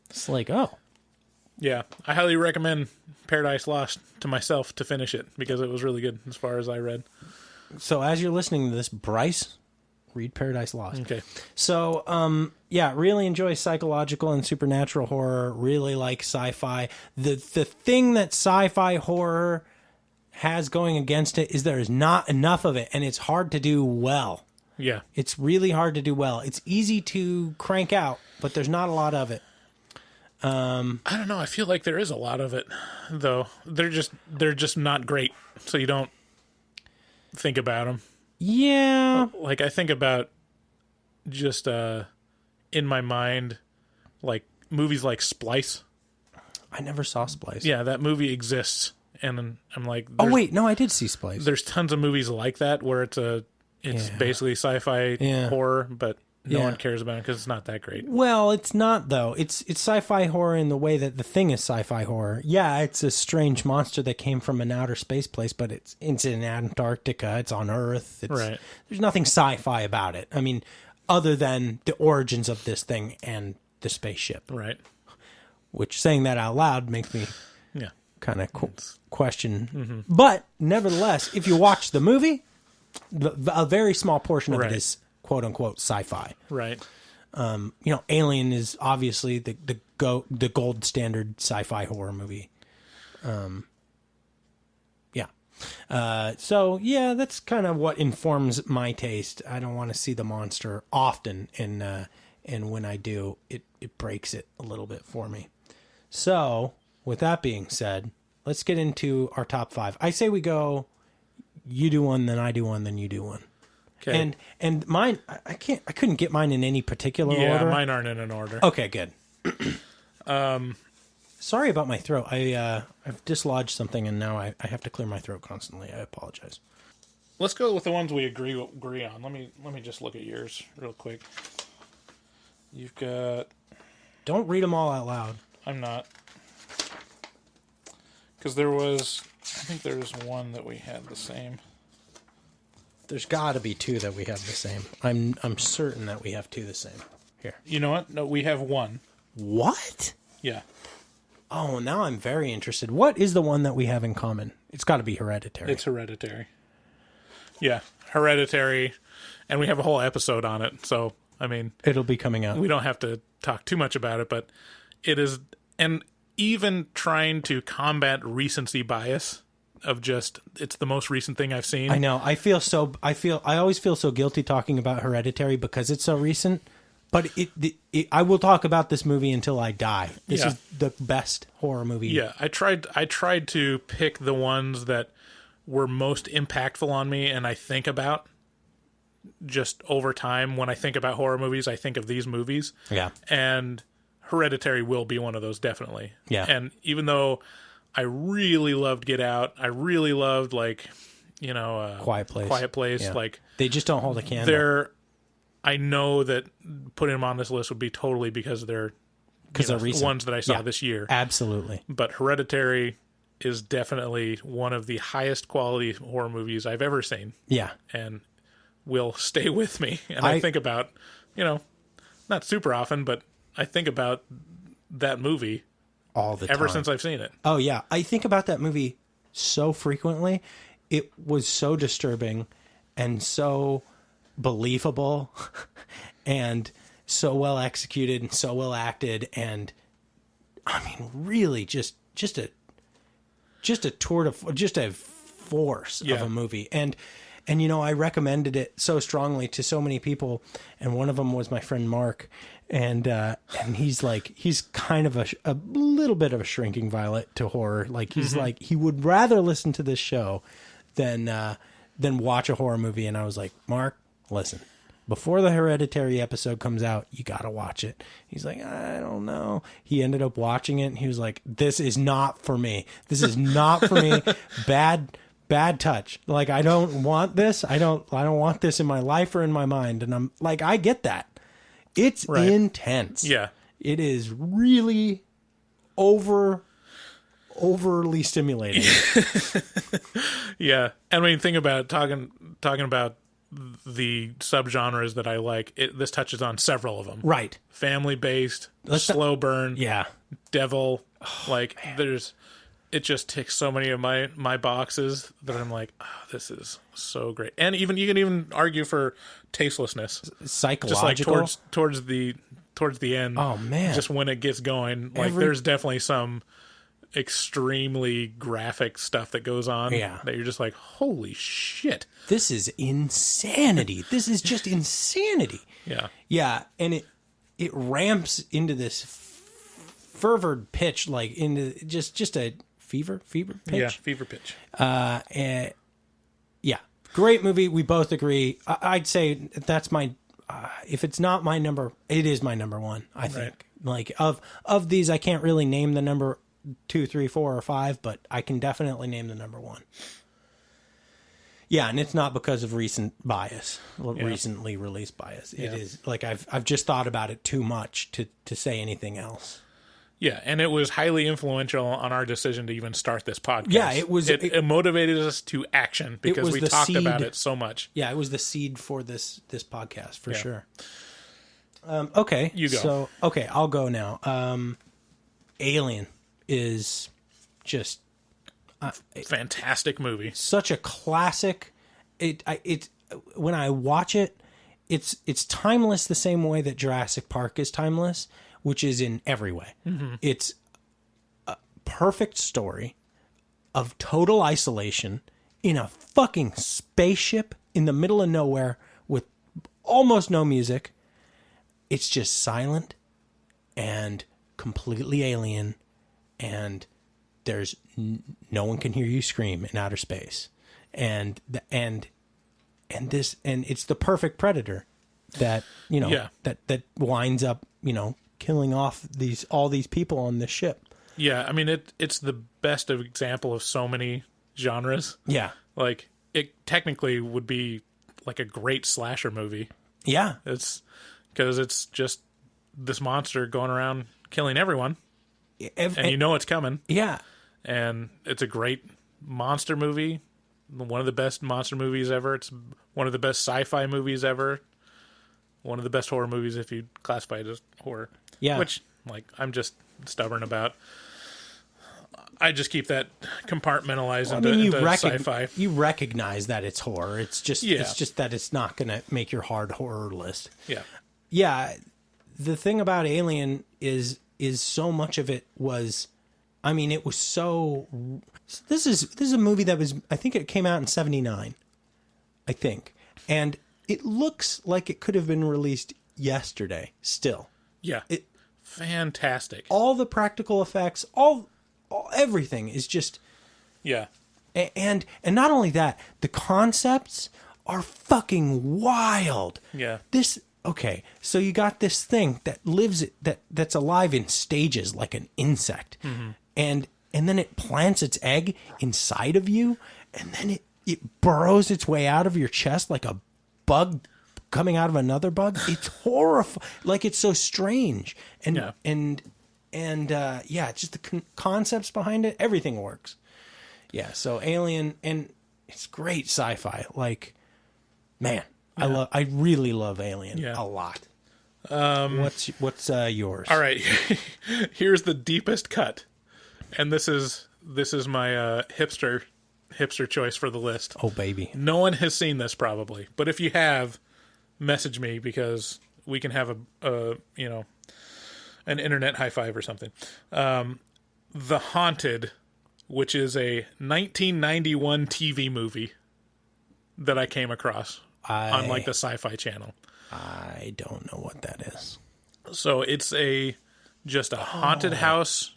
it's like, oh, yeah. I highly recommend Paradise Lost to myself to finish it because it was really good as far as I read. So as you're listening to this, Bryce, read Paradise Lost. Okay. So, yeah, really enjoy psychological and supernatural horror. Really like sci-fi. The thing that sci-fi horror has going against it is there is not enough of it, and it's hard to do well. Yeah. It's really hard to do well. It's easy to crank out, but there's not a lot of it. I don't know. I feel like there is a lot of it, though. They're just not great, so you don't think about them. Yeah. Like, I think about just in my mind, like movies like Splice. I never saw Splice. Yeah, that movie exists. And I'm like, oh wait, no, I did see Splice. There's tons of movies like that where it's basically sci-fi horror, but no one cares about it because it's not that great. Well, it's not though. It's sci-fi horror in the way that The Thing is sci-fi horror. Yeah, it's a strange monster that came from an outer space place, but it's in Antarctica. It's on Earth. Right. There's nothing sci-fi about it. I mean, other than the origins of this thing and the spaceship. Right. Which, saying that out loud makes me kind of question. Mm-hmm. But nevertheless, if you watch the movie, a very small portion of it is quote unquote sci-fi. Right. You know, Alien is obviously the gold standard sci-fi horror movie. So yeah, that's kind of what informs my taste. I don't want to see the monster often, and when I do, it breaks it a little bit for me. So, with that being said, let's get into our top 5. I say we go, you do one, then I do one, then you do one. Okay. And mine, I couldn't get mine in any particular order. Yeah, mine aren't in an order. Okay, good. Sorry about my throat. I've dislodged something and now I have to clear my throat constantly. I apologize. Let's go with the ones we agree on. Let me just look at yours real quick. You've got... Don't read them all out loud. I'm not. Because I think there was one that we had the same. There's got to be 2 that we have the same. I'm certain that we have 2 the same. Here. You know what? No, we have 1. What? Yeah. Oh, now I'm very interested. What is the one that we have in common? It's got to be Hereditary. It's Hereditary. Yeah, Hereditary. And we have a whole episode on it. So, I mean... It'll be coming out. We don't have to talk too much about it, but it is... And even trying to combat recency bias, of just it's the most recent thing I've seen. I know. I always feel so guilty talking about Hereditary because it's so recent. But I will talk about this movie until I die. This is the best horror movie. Yeah, I tried to pick the ones that were most impactful on me, and I think about just over time. When I think about horror movies, I think of these movies. Yeah. And Hereditary will be one of those, definitely. Yeah. And even though I really loved Get Out, I really loved, like, Quiet Place. Yeah. Like, they just don't hold a candle. I know that putting them on this list would be totally because they're recent. ones that I saw this year. Absolutely. But Hereditary is definitely one of the highest quality horror movies I've ever seen. Yeah. And will stay with me. And I think about, not super often, but I think about that movie all the time. Ever since I've seen it. Oh, yeah. I think about that movie so frequently. It was so disturbing and so believable and so well executed and so well acted. And I mean, really just a force of a movie. And I recommended it so strongly to so many people. And one of them was my friend Mark. And he's kind of a little bit of a shrinking violet to horror. Like he's like, he would rather listen to this show than watch a horror movie. And I was like, Mark, listen, before the Hereditary episode comes out, you got to watch it. He's like, I don't know. He ended up watching it and he was like, this is not for me. This is not for me. Bad touch. Like, I don't want this. I don't want this in my life or in my mind. And I'm like, I get that. It's intense. Yeah. It is really overly stimulating. Yeah. And I mean, think about talking about the subgenres that I like. This touches on several of them. Right. Family-based, slow burn. Yeah. Devil. It just ticks so many of my boxes that I'm like, oh, this is so great. And you can even argue for tastelessness. Psychological. Just like towards the end. Oh, man. Just when it gets going. There's definitely some extremely graphic stuff that goes on. Yeah. That you're just like, holy shit. This is insanity. This is just insanity. Yeah. Yeah. And it ramps into this fervored pitch, like into just a fever pitch. Yeah, fever pitch. Yeah, great movie. We both agree. I'd say that's my. If it's not my number, it is my number one. I think. Like of these, I can't really name the number 2, 3, 4, or 5, but I can definitely name the number one. Yeah, and it's not because of recent bias, recently released bias. It is like I've just thought about it too much to say anything else. Yeah, and it was highly influential on our decision to even start this podcast. Yeah, it was. It motivated us to action because we talked about it so much. Yeah, it was the seed for this podcast for sure. Okay, you go. So I'll go now. Alien is just fantastic movie. Such a classic. It when I watch it, it's timeless the same way that Jurassic Park is timeless, which is in every way. Mm-hmm. It's a perfect story of total isolation in a fucking spaceship in the middle of nowhere with almost no music. It's just silent and completely alien, and there's no one can hear you scream in outer space. And it's the perfect predator that, that winds up, killing off all these people on this ship. Yeah, I mean it's the best example of so many genres. Yeah. Like it technically would be like a great slasher movie. Yeah. It's because it's just this monster going around killing everyone. And you know it's coming. Yeah. And it's a great monster movie. One of the best monster movies ever. It's one of the best sci-fi movies ever. One of the best horror movies if you classify it as horror. Yeah. Which, I'm just stubborn about. I just keep that compartmentalized into sci-fi. You recognize that it's horror. It's just that it's not going to make your hard horror list. Yeah. Yeah. The thing about Alien is so much of it was, it was so So this is a movie that was, I think it came out in 79, I think. And it looks like it could have been released yesterday still. Yeah. Fantastic. All the practical effects, all everything is just... Yeah. And not only that, the concepts are fucking wild. Yeah. Okay, so you got this thing that lives that's alive in stages like an insect. Mm-hmm. And then it plants its egg inside of you, and then it burrows its way out of your chest like a bug coming out of another bug. It's horrifying. Like, it's so strange. And just the concepts behind it, everything works. Yeah, so Alien, and it's great sci-fi. Like, man, I really love Alien a lot. What's yours? All right. Here's the deepest cut. And this is my hipster choice for the list. Oh, baby. No one has seen this probably, but if you have, message me because we can have an internet high five or something. The Haunted, which is a 1991 TV movie that I came across on like the Sci-Fi Channel. I don't know what that is. So it's just a haunted house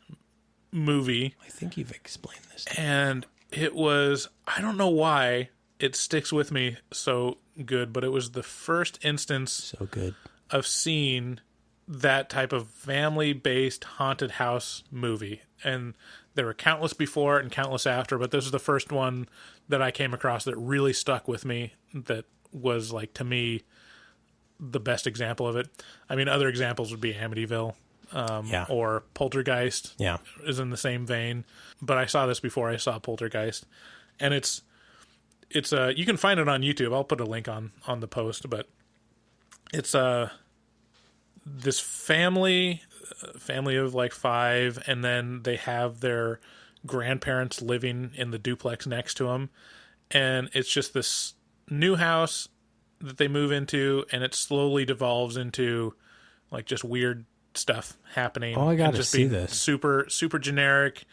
movie. I think you've explained this. And it was, I don't know why it sticks with me so good, but it was the first instance of seeing that type of family-based haunted house movie. And there were countless before and countless after, but this is the first one that I came across that really stuck with me, that was, like, to me, the best example of it. I mean, other examples would be Amityville. Or Poltergeist is in the same vein. But I saw this before I saw Poltergeist. And it's you can find it on YouTube. I'll put a link on the post, but it's this family of like 5, and then they have their grandparents living in the duplex next to them, and it's just this new house that they move into, and it slowly devolves into like just weird stuff happening. Oh, I gotta see this. Super generic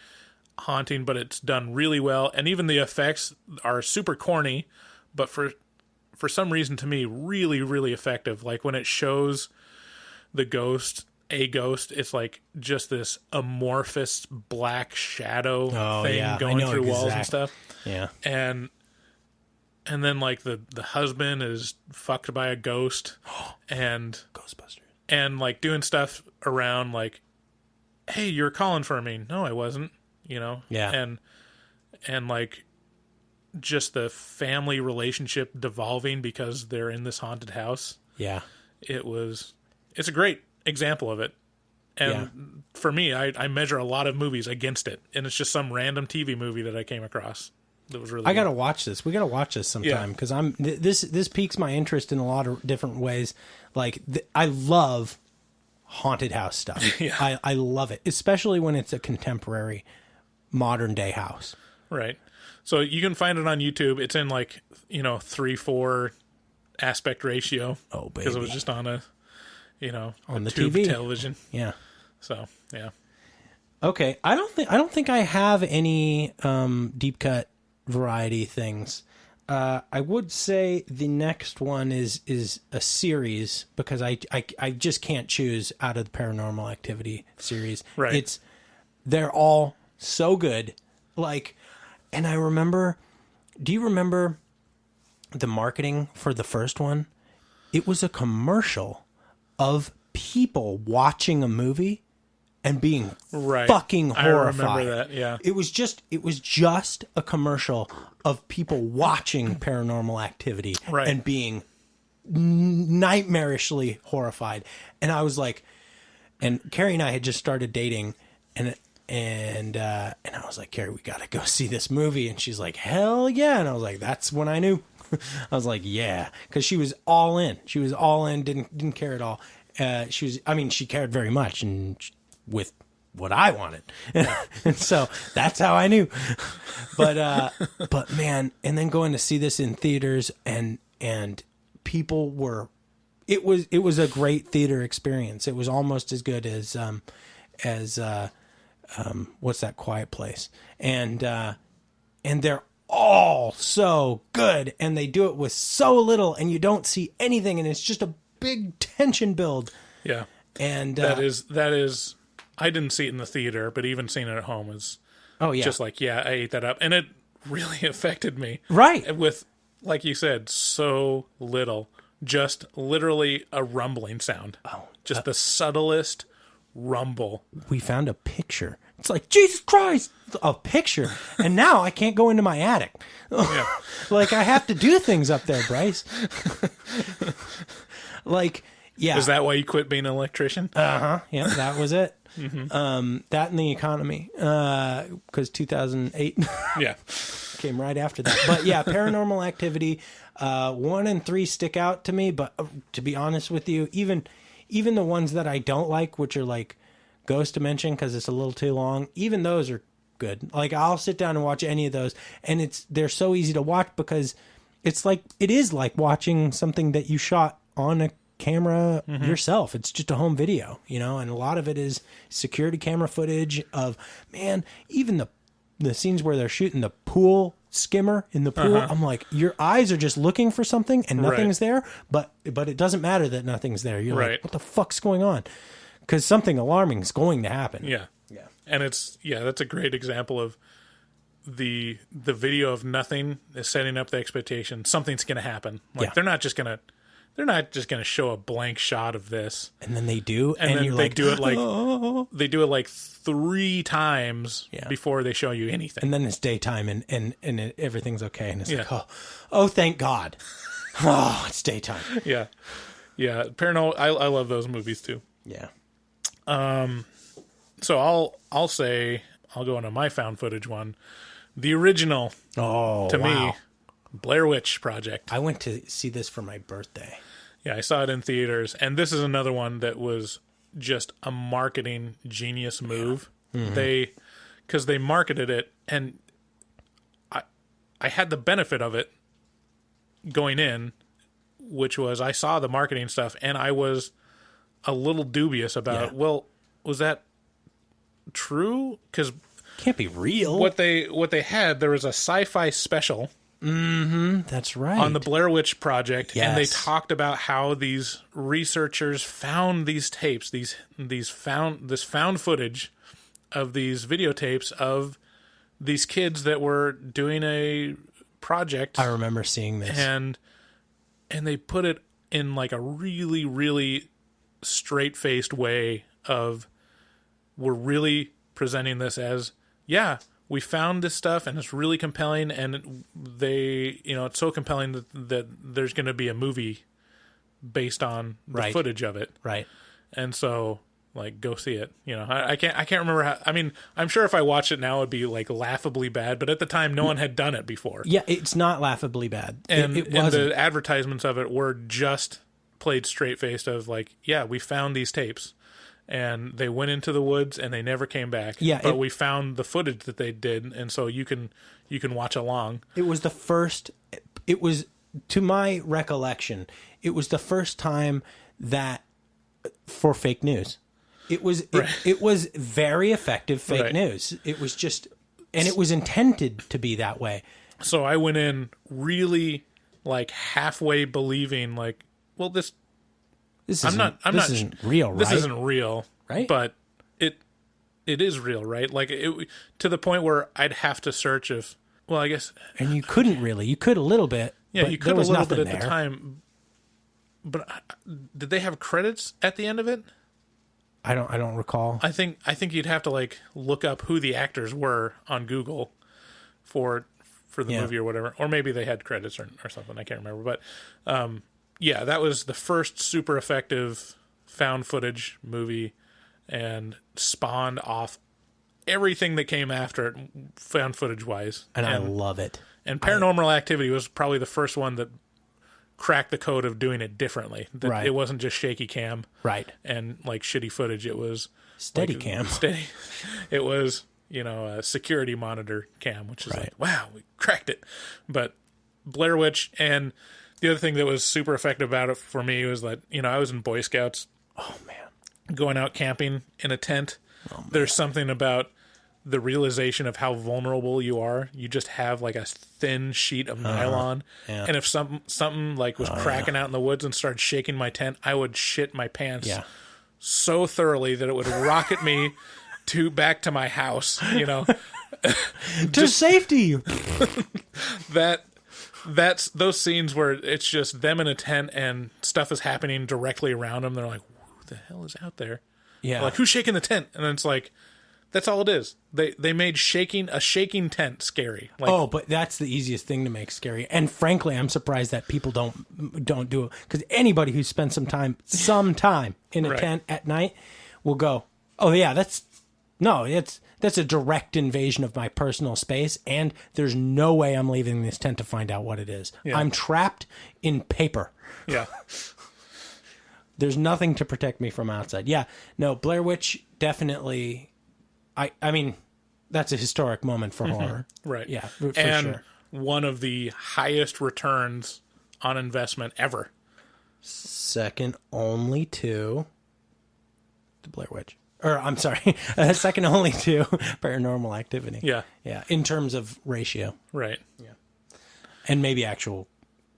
haunting, but it's done really well, and even the effects are super corny, but for some reason to me really, really effective. Like when it shows the ghost, it's like just this amorphous black shadow thing going through walls and stuff. Yeah. And then like the husband is fucked by a ghost and Ghostbusters. And like doing stuff around like, hey, you're calling for me. No, I wasn't, Yeah. And like just the family relationship devolving because they're in this haunted house. Yeah. It's a great example of it. And for me, I measure a lot of movies against it. And it's just some random TV movie that I came across. That was really I gotta watch this. We gotta watch this sometime because this piques my interest in a lot of different ways. Like I love haunted house stuff. Yeah. I love it, especially when it's a contemporary, modern day house. Right. So you can find it on YouTube. It's in like 3:4 aspect ratio. Oh, baby! Because it was just on on the tube TV television. Yeah. So yeah. Okay, I don't think I have any deep cut variety things. I would say the next one is a series because I just can't choose out of the Paranormal Activity series. Right. They're all so good. Like, and I remember, do you remember the marketing for the first one? It was a commercial of people watching a movie and being fucking horrified. I remember that, yeah. It was just a commercial of people watching Paranormal Activity and being nightmarishly horrified. And I was like, and Carrie and I had just started dating, and I was like, Carrie, we gotta go see this movie. And she's like, hell yeah. And I was like, that's when I knew. I was like, yeah, because she was all in. She was all in. Didn't care at all. She cared very much, and with what I wanted. And so that's how I knew. But man, and then going to see this in theaters and people were, it was a great theater experience. It was almost as good as what's that Quiet Place. And and they're all so good, and they do it with so little, and you don't see anything, and it's just a big tension build. Yeah. And That is I didn't see it in the theater, but even seeing it at home is just like, I ate that up. And it really affected me. Right. With, like you said, so little. Just literally a rumbling sound. Oh. Just the subtlest rumble. We found a picture. It's like, Jesus Christ, a picture. And now I can't go into my attic. Yeah. Like, I have to do things up there, Bryce. Like, yeah. Is that why you quit being an electrician? Yeah, that was it. Mm-hmm. That and the economy, because 2008 Yeah. came right after that. But yeah, Paranormal Activity 1 and 3 stick out to me. But to be honest with you, even the ones that I don't like, which are like Ghost Dimension, because it's a little too long, even those are good. Like, I'll sit down and watch any of those, and they're so easy to watch because it is like watching something that you shot on a camera yourself. It's just a home video, and a lot of it is security camera footage of, man, even the scenes where they're shooting the pool skimmer in the pool. I'm like, your eyes are just looking for something and nothing's there, but it doesn't matter that nothing's there. You're like, what the fuck's going on? Because something alarming is going to happen. Yeah. And that's a great example of the video of nothing is setting up the expectation. Something's going to happen. Like, they're not just going to show a blank shot of this. And then they do. And then you're they like, do it like they do it like 3 times before they show you anything. And then it's daytime and everyth's okay. And it's like, oh, thank God. Oh, it's daytime. Yeah. Paranormal. I love those movies too. Yeah. So I'll say I'll go into my found footage one. The original. Oh, to me, Blair Witch Project. I went to see this for my birthday. Yeah, I saw it in theaters, and this is another one that was just a marketing genius move. Because they marketed it, and I had the benefit of it going in, which was I saw the marketing stuff, and I was a little dubious about, well, was that true? Because can't be real. What they had, there was a sci-fi special. That's right. On the Blair Witch Project, yes. And they talked about how these researchers found these tapes, this found footage of these videotapes of these kids that were doing a project. I remember seeing this, and they put it in like a really, really straight-faced way of, we're really presenting this as, we found this stuff and it's really compelling, and they, it's so compelling that there's going to be a movie based on the footage of it. Right. And so, like, go see it. I can't remember how, I mean, I'm sure if I watched it now it'd be like laughably bad, but at the time no one had done it before. Yeah, it's not laughably bad. And, it and wasn't. the advertisements of it were just played straight-faced of like, we found these tapes. And they went into the woods and they never came back. Yeah, but we found the footage that they did, and so you can watch along. It was the first. It was, to my recollection, it was the first time that for fake news. It was it was very effective fake news. It was just, and it was intended to be that way. So I went in really like halfway believing, like, well, this isn't real, right? This isn't real, right? But it is real, right? Like, it to the point where I'd have to search if, well, I guess, and you couldn't really. You could a little bit. Yeah, but you could a little bit at there. the time. But did they have credits at the end of it? I don't recall. I think you'd have to like look up who the actors were on Google for the movie or whatever, or maybe they had credits or something. I can't remember, but. That was the first super effective found footage movie, and spawned off everything that came after it, found footage wise. And I love it. And Paranormal Activity was probably the first one that cracked the code of doing it differently. That it wasn't just shaky cam, and like shitty footage. It was steady cam. Steady. It was a security monitor cam, which is like, wow, we cracked it. But Blair Witch, and the other thing that was super effective about it for me was that, I was in Boy Scouts. Oh, man. Going out camping in a tent. Oh, there's something about the realization of how vulnerable you are. You just have like a thin sheet of nylon, Yeah. and if something like was cracking out in the woods and started shaking my tent, I would shit my pants so thoroughly that it would rocket me back to my house. You know, to safety. That's those scenes where it's just them in a tent and stuff is happening directly around them. They're like, "Who the hell is out there?" Yeah, Like, who's shaking the tent? And then it's like, that's all it is. They made a shaking tent scary. Like, but that's the easiest thing to make scary. And frankly, I'm surprised that people don't do it, because anybody who spends some time in a Right. tent at night will go, "Oh yeah, that's a direct invasion of my personal space, and there's no way I'm leaving this tent to find out what it is. Yeah. I'm trapped in paper. yeah, There's nothing to protect me from outside." Yeah, no, Blair Witch definitely. I mean, that's a historic moment for horror. right. Yeah, for and sure. one of the highest returns on investment ever. Second only to the Blair Witch. Or, I'm sorry, second only to Paranormal Activity. Yeah, Yeah, in terms of ratio. right. And maybe actual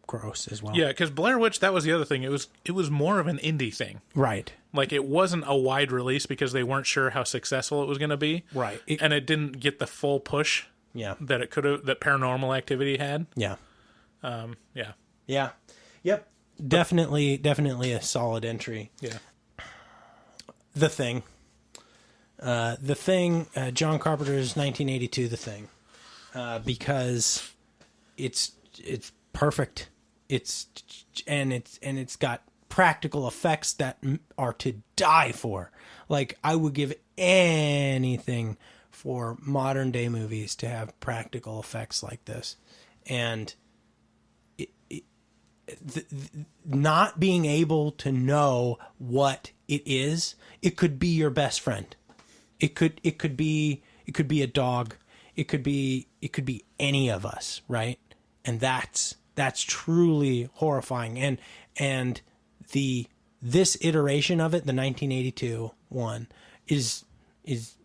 gross as well. Yeah, because Blair Witch, that was the other thing. It was more of an indie thing. Right. Like, it wasn't a wide release because they weren't sure how successful it was going to be. Right. And it didn't get the full push Yeah. that it could have, that Paranormal Activity had. Yeah. Yeah. Yeah. Yep. Definitely a solid entry. Yeah. The Thing. John Carpenter's 1982 The Thing. Because it's perfect. It's got practical effects that are to die for. Like, I would give anything for modern day movies to have practical effects like this. And not being able to know what it is, it could be your best friend. It could be a dog. It could be any of us, right? And that's truly horrifying. And this iteration of it, the 1982 one, is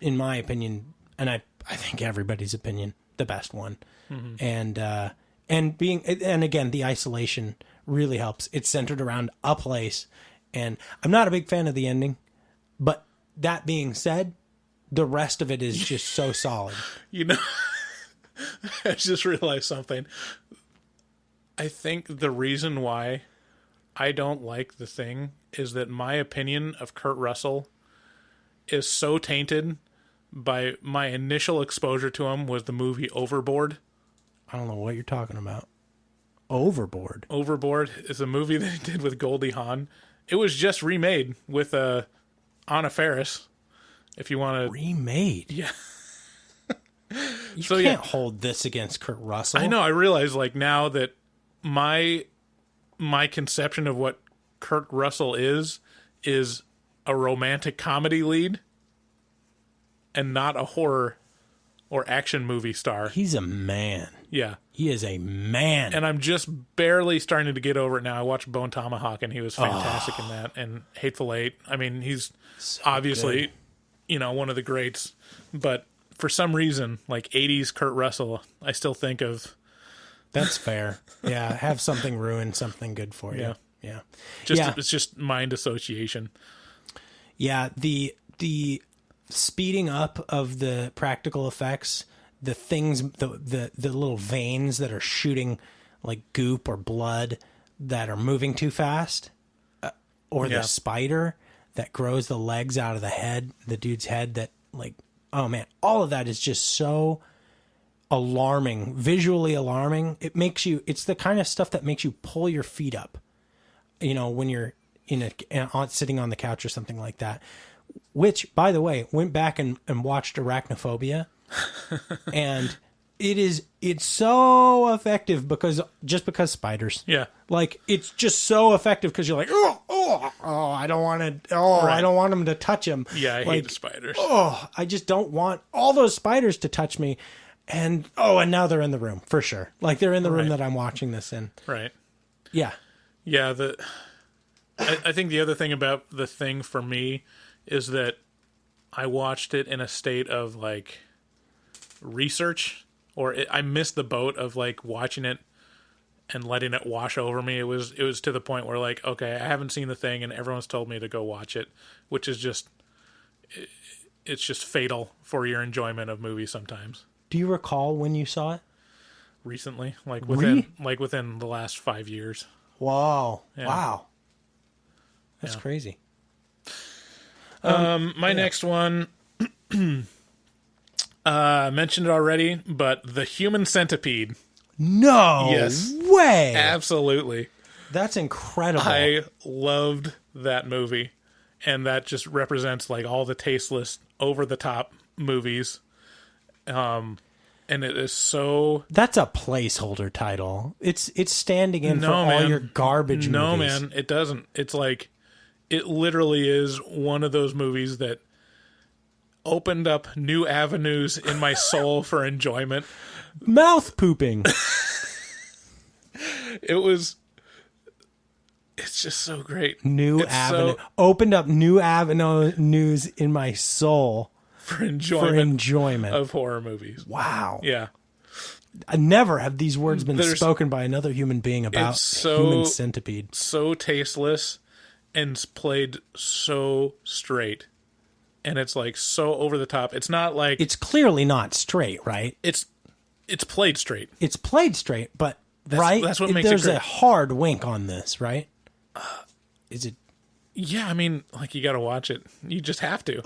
in my opinion, and I think everybody's opinion, the best one. Mm-hmm. And again, the isolation really helps. It's centered around a place, and I'm not a big fan of the ending, but that being said, the rest of it is just so solid. You know, I just realized something. I think the reason why I don't like The Thing is that my opinion of Kurt Russell is so tainted by my initial exposure to him was the movie Overboard. I don't know what you're talking about. Overboard. Overboard is a movie that he did with Goldie Hawn. It was just remade with Anna Faris. If you want to remade, yeah. You can't hold this against Kurt Russell. I know. I realize, like, now that my conception of what Kurt Russell is a romantic comedy lead and not a horror or action movie star. He's a man. Yeah. He is a man. And I'm just barely starting to get over it now. I watched Bone Tomahawk, and he was fantastic in that. And Hateful Eight. I mean, he's so obviously, good. One of the greats. But for some reason, like 80s Kurt Russell, I still think of... That's fair. Yeah, have something ruin something good for you. Yeah. It's just mind association. Yeah, the speeding up of the practical effects, the things, the little veins that are shooting like goop or blood that are moving too fast, or the spider that grows the legs out of the dude's head that, like, oh man, all of that is just so alarming, visually alarming. It's the kind of stuff that makes you pull your feet up, when you're sitting on the couch or something like that. Which, by the way, went back and watched Arachnophobia, and it's so effective because spiders. Yeah, like, it's just so effective because you're like, I don't want to. I don't want them to touch him. Yeah, I hate the spiders. I just don't want all those spiders to touch me. And now they're in the room for sure. Like, they're in the room that I'm watching this in. Right. Yeah. Yeah. I think the other thing about The Thing for me is that I watched it in a state of, like, research, or I missed the boat of like watching it and letting it wash over me. It was to the point where like, okay, I haven't seen The Thing and everyone's told me to go watch it, which is just, it's just fatal for your enjoyment of movies sometimes. Do you recall when you saw it? Recently, like within the last 5 years. Wow. Yeah. Wow. That's Yeah. crazy. My next one, mentioned it already, but The Human Centipede. No Yes. way. Absolutely. That's incredible. I loved that movie. And that just represents like all the tasteless, over the top movies. And it is so... That's a placeholder title. It's standing in for No, all man. your garbage No, movies. man, it doesn't. It's like, it literally is one of those movies that opened up new avenues in my soul for enjoyment. Mouth pooping. It's just so great. New It's avenue. so- Opened up new avenues in my soul for for enjoyment enjoyment. of horror movies. Wow. Yeah. Never have these words been There's- spoken by another human being about It's so- Human Centipede. So tasteless and played so straight. And it's like so over the top. It's not like It's clearly not straight, right? it's played straight. It's played straight, but right? that's what makes it There's great. a hard wink on this, right? Is it? Yeah, I mean, like you got to watch it. You just have to.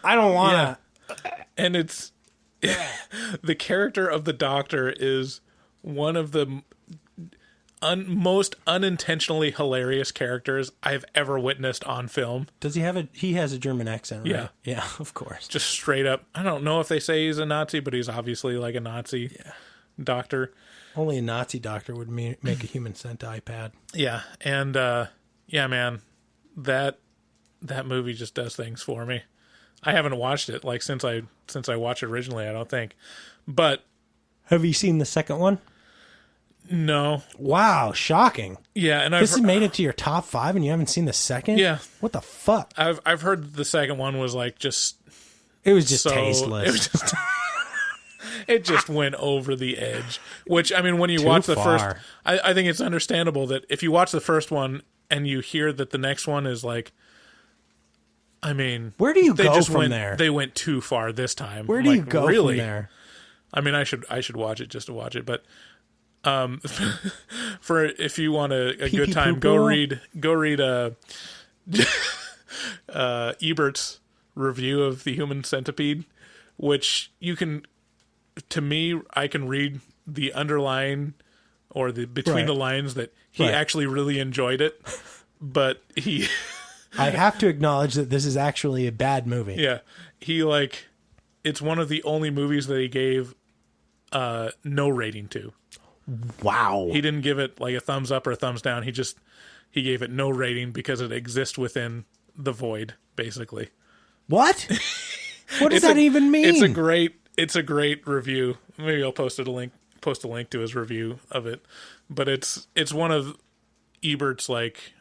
I don't want Yeah. to. And it's the character of the doctor is one of the most unintentionally hilarious characters I've ever witnessed on film. Does he have a? He has a German accent, right? Yeah. Yeah, of course. Just straight up. I don't know if they say he's a Nazi, but he's obviously like a Nazi doctor. Only a Nazi doctor would make a human centipede. Yeah, and yeah, man, that movie just does things for me. I haven't watched it like since I watched it originally, I don't think. But Have you seen the second one? no. Wow, shocking. Yeah, and This has made it to your top 5 and you haven't seen the second? Yeah. What the fuck? I've heard the second one was like just It was just so tasteless. It was just it just went over the edge. Which, I mean, when you Too watch the first, far. I think it's understandable that if you watch the first one and you hear that the next one is like, I mean, Where do you they go just from went, there? They went too far this time. Where do you Like, go really? from there? I mean, I should watch it just to watch it, but for if you want a Pee good pee time, poo go read Ebert's review of The Human Centipede, which you can, to me, I can read the underline or the between Right. the lines that he Right. actually really enjoyed it, but he I have to acknowledge that this is actually a bad movie. yeah, he like it's one of the only movies that he gave no rating to. Wow. He didn't give it like a thumbs up or a thumbs down. He gave it no rating because it exists within the void, basically. What? What does It's that even mean? It's a great review. Maybe I'll post a link to his review of it. But it's one of Ebert's like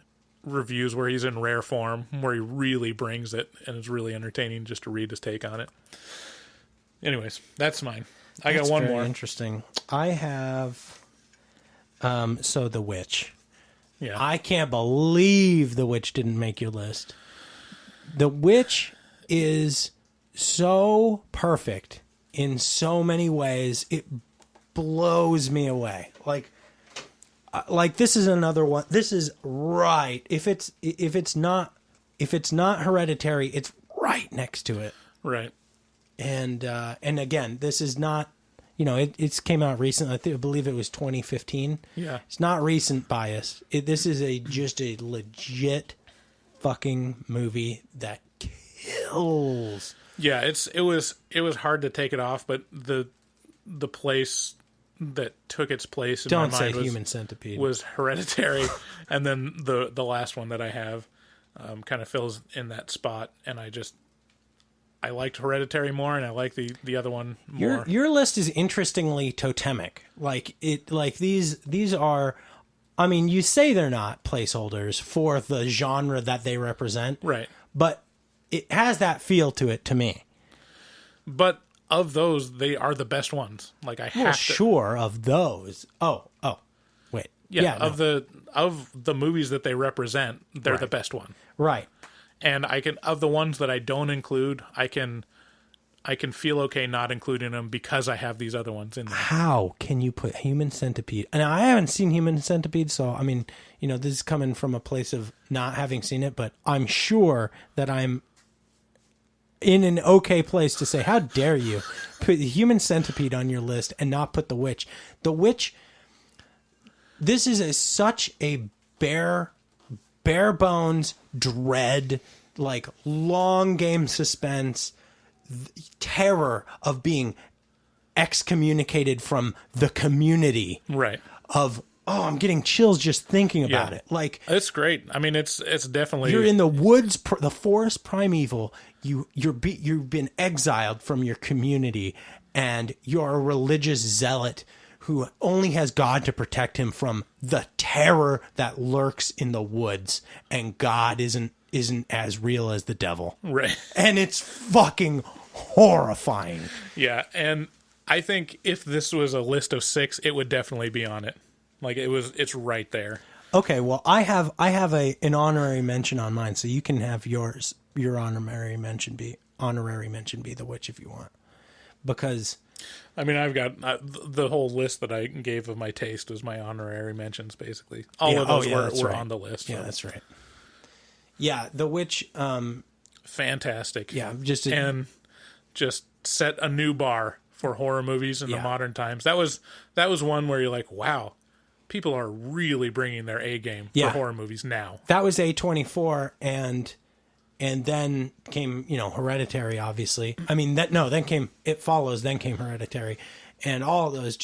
reviews where he's in rare form, where he really brings it, and it's really entertaining just to read his take on it. Anyways, that's mine. I got That's one very more. Interesting. I have so The Witch. Yeah. I can't believe The Witch didn't make your list. The Witch is so perfect in so many ways. It blows me away. Like this is another one. This is right. If it's not Hereditary, it's right next to it. Right. And again, this is not, it's came out recently. I believe it was 2015. Yeah. It's not recent bias. This is just a legit fucking movie that kills. Yeah, it was hard to take it off, but the place that took its place in Don't my say mind Human Centipede. was Hereditary, and then the last one that I have kind of fills in that spot, and I liked Hereditary more, and I like the other one more. Your list is interestingly totemic. These are, I mean, you say they're not placeholders for the genre that they represent, Right. but it has that feel to it to me. But of those, they are the best ones. Like I have Well, to. sure, of those. Oh, wait. Yeah, no. of the movies that they represent, they're the best one. Right. And I can, of the ones that I don't include, I can feel okay not including them because I have these other ones in there. How can you put Human Centipede? And I haven't seen Human Centipede, so I mean, this is coming from a place of not having seen it, but I'm sure that I'm in an okay place to say, how dare you put Human Centipede on your list and not put The Witch? The Witch, this is such a bare bones, dread, like long game suspense, terror of being excommunicated from the community. Right. I'm getting chills just thinking about it. Like, it's great. I mean, it's definitely, you're in the woods, the forest primeval. You've been exiled from your community, and you're a religious zealot who only has God to protect him from the terror that lurks in the woods, and God isn't as real as the devil. right. And it's fucking horrifying. Yeah, and I think if this was a list of 6, it would definitely be on it. Like it's right there. Okay, well, I have an honorary mention on mine, so you can have your honorary mention be The Witch if you want, because I mean, I've got the whole list that I gave of my taste was my honorary mentions, basically. All of those were right. on the list. Yeah, that's right. Yeah, The Witch. Fantastic. Yeah, and just set a new bar for horror movies in the modern times. That was one where you're like, wow, people are really bringing their A game for horror movies now. That was A24, and then came Hereditary, obviously. I mean then came It Follows, then came Hereditary, and all of those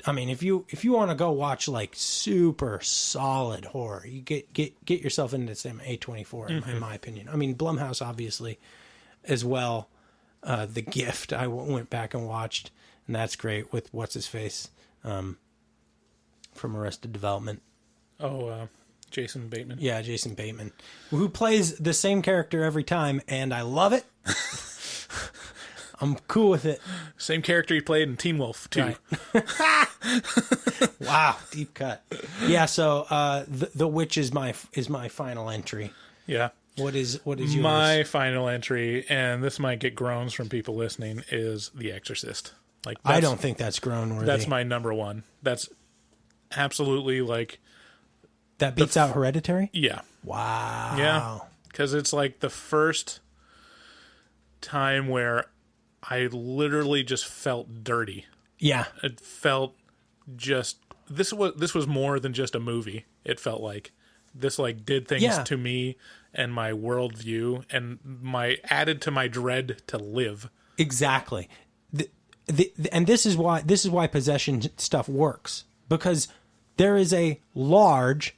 I mean, if you want to go watch like super solid horror, you get yourself into the same A24 in my opinion. I mean, Blumhouse obviously as well. The Gift I went back and watched, and that's great with what's his face from Arrested Development. Jason Bateman. Yeah, Jason Bateman, who plays the same character every time, and I love it. I'm cool with it. Same character he played in Teen Wolf too. Right. Wow, deep cut. Yeah, so the Witch is my final entry. Yeah. What is yours? My final entry, and this might get groans from people listening, is The Exorcist. Like, I don't think that's groan worthy. That's my number one. That's absolutely like that beats out Hereditary. Yeah. Wow. Yeah, because it's like the first time where I literally just felt dirty. Yeah. It felt just this was more than just a movie. It felt like this like did things to me and my worldview and added to my dread to live. Exactly. And this is why possession stuff works, because there is a large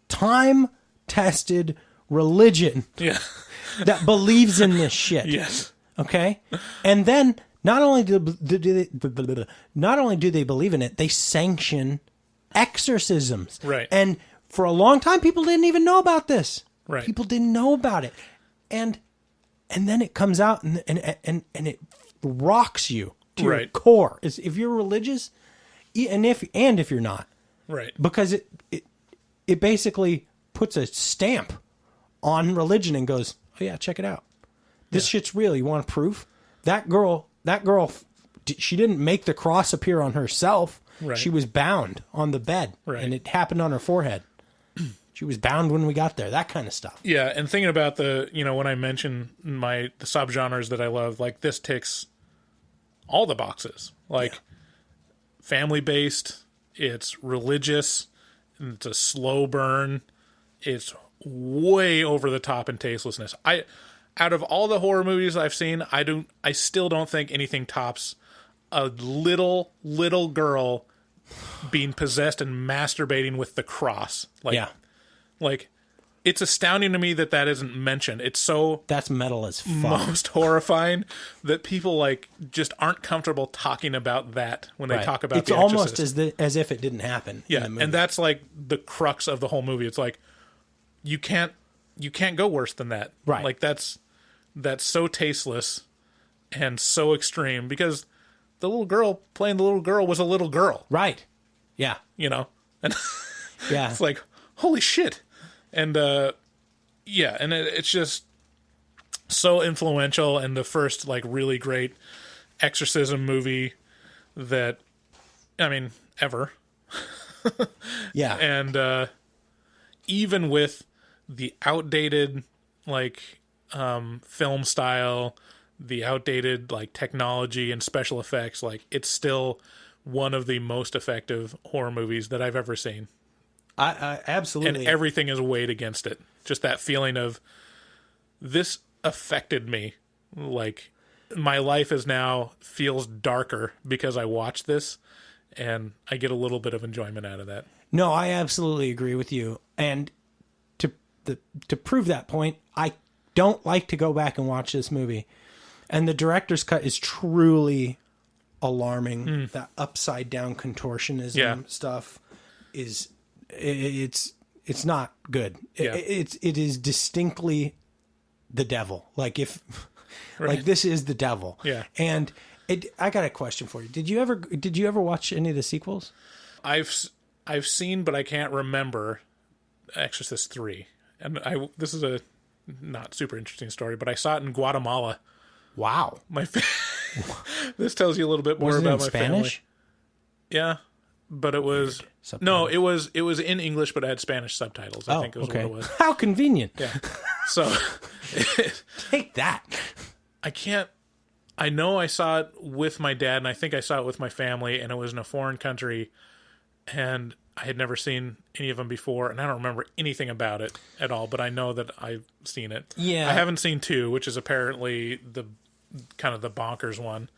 time-tested religion that believes in this shit. Yes. Okay? And then not only do they believe in it, they sanction exorcisms. Right. And for a long time people didn't even know about this. Right. People didn't know about it. And then it comes out and it rocks you to your core. If you're religious, and if you're not. Right. Because it basically puts a stamp on religion and goes, "Oh yeah, check it out. This shit's real. You want proof?" That girl, she didn't make the cross appear on herself. Right. She was bound on the bed, and it happened on her forehead. She was bound when we got there. That kind of stuff. Yeah, and thinking about when I mention the subgenres that I love, like this ticks all the boxes. Like family based, it's religious, it's a slow burn, it's way over the top in tastelessness. Out of all the horror movies I've seen, I still don't think anything tops a little girl being possessed and masturbating with the cross. Like, it's astounding to me that isn't mentioned. It's so... That's metal as fuck. Most horrifying that people, like, just aren't comfortable talking about that when they talk about The Exorcist. It's almost as if it didn't happen. Yeah, in the movie. And that's, like, the crux of the whole movie. It's like, you can't go worse than that. Right. Like, that's so tasteless and so extreme because the little girl playing the little girl was a little girl, Right. Yeah. you know? And Yeah. it's like, holy shit. And yeah, and it's just so influential, and the first like really great exorcism movie that, I mean, ever. Yeah. And even with the outdated like film style, the outdated like technology and special effects, like it's still one of the most effective horror movies that I've ever seen. I absolutely. And everything is weighed against it. Just that feeling of this affected me. Like my life is now feels darker because I watched this, and I get a little bit of enjoyment out of that. No, I absolutely agree with you. And to prove that point, I don't like to go back and watch this movie. And the director's cut is truly alarming. That upside down contortionism stuff is it's not good. Yeah. It is distinctly the devil. Like if like this is the devil. Yeah. And I got a question for you. Did you ever watch any of the sequels? I've seen, but I can't remember Exorcist 3. And this is a not super interesting story, but I saw it in Guatemala. Wow. This tells you a little bit more Was it about in my Spanish? family. Yeah, but it was Subtitles. it was in English, but it had Spanish subtitles. I think was what it was. How convenient. Yeah. So Take that. I know I saw it with my dad, and I think I saw it with my family, and it was in a foreign country, and I had never seen any of them before, and I don't remember anything about it at all, but I know that I've seen it. Yeah. I haven't seen 2, which is apparently the kind of the bonkers one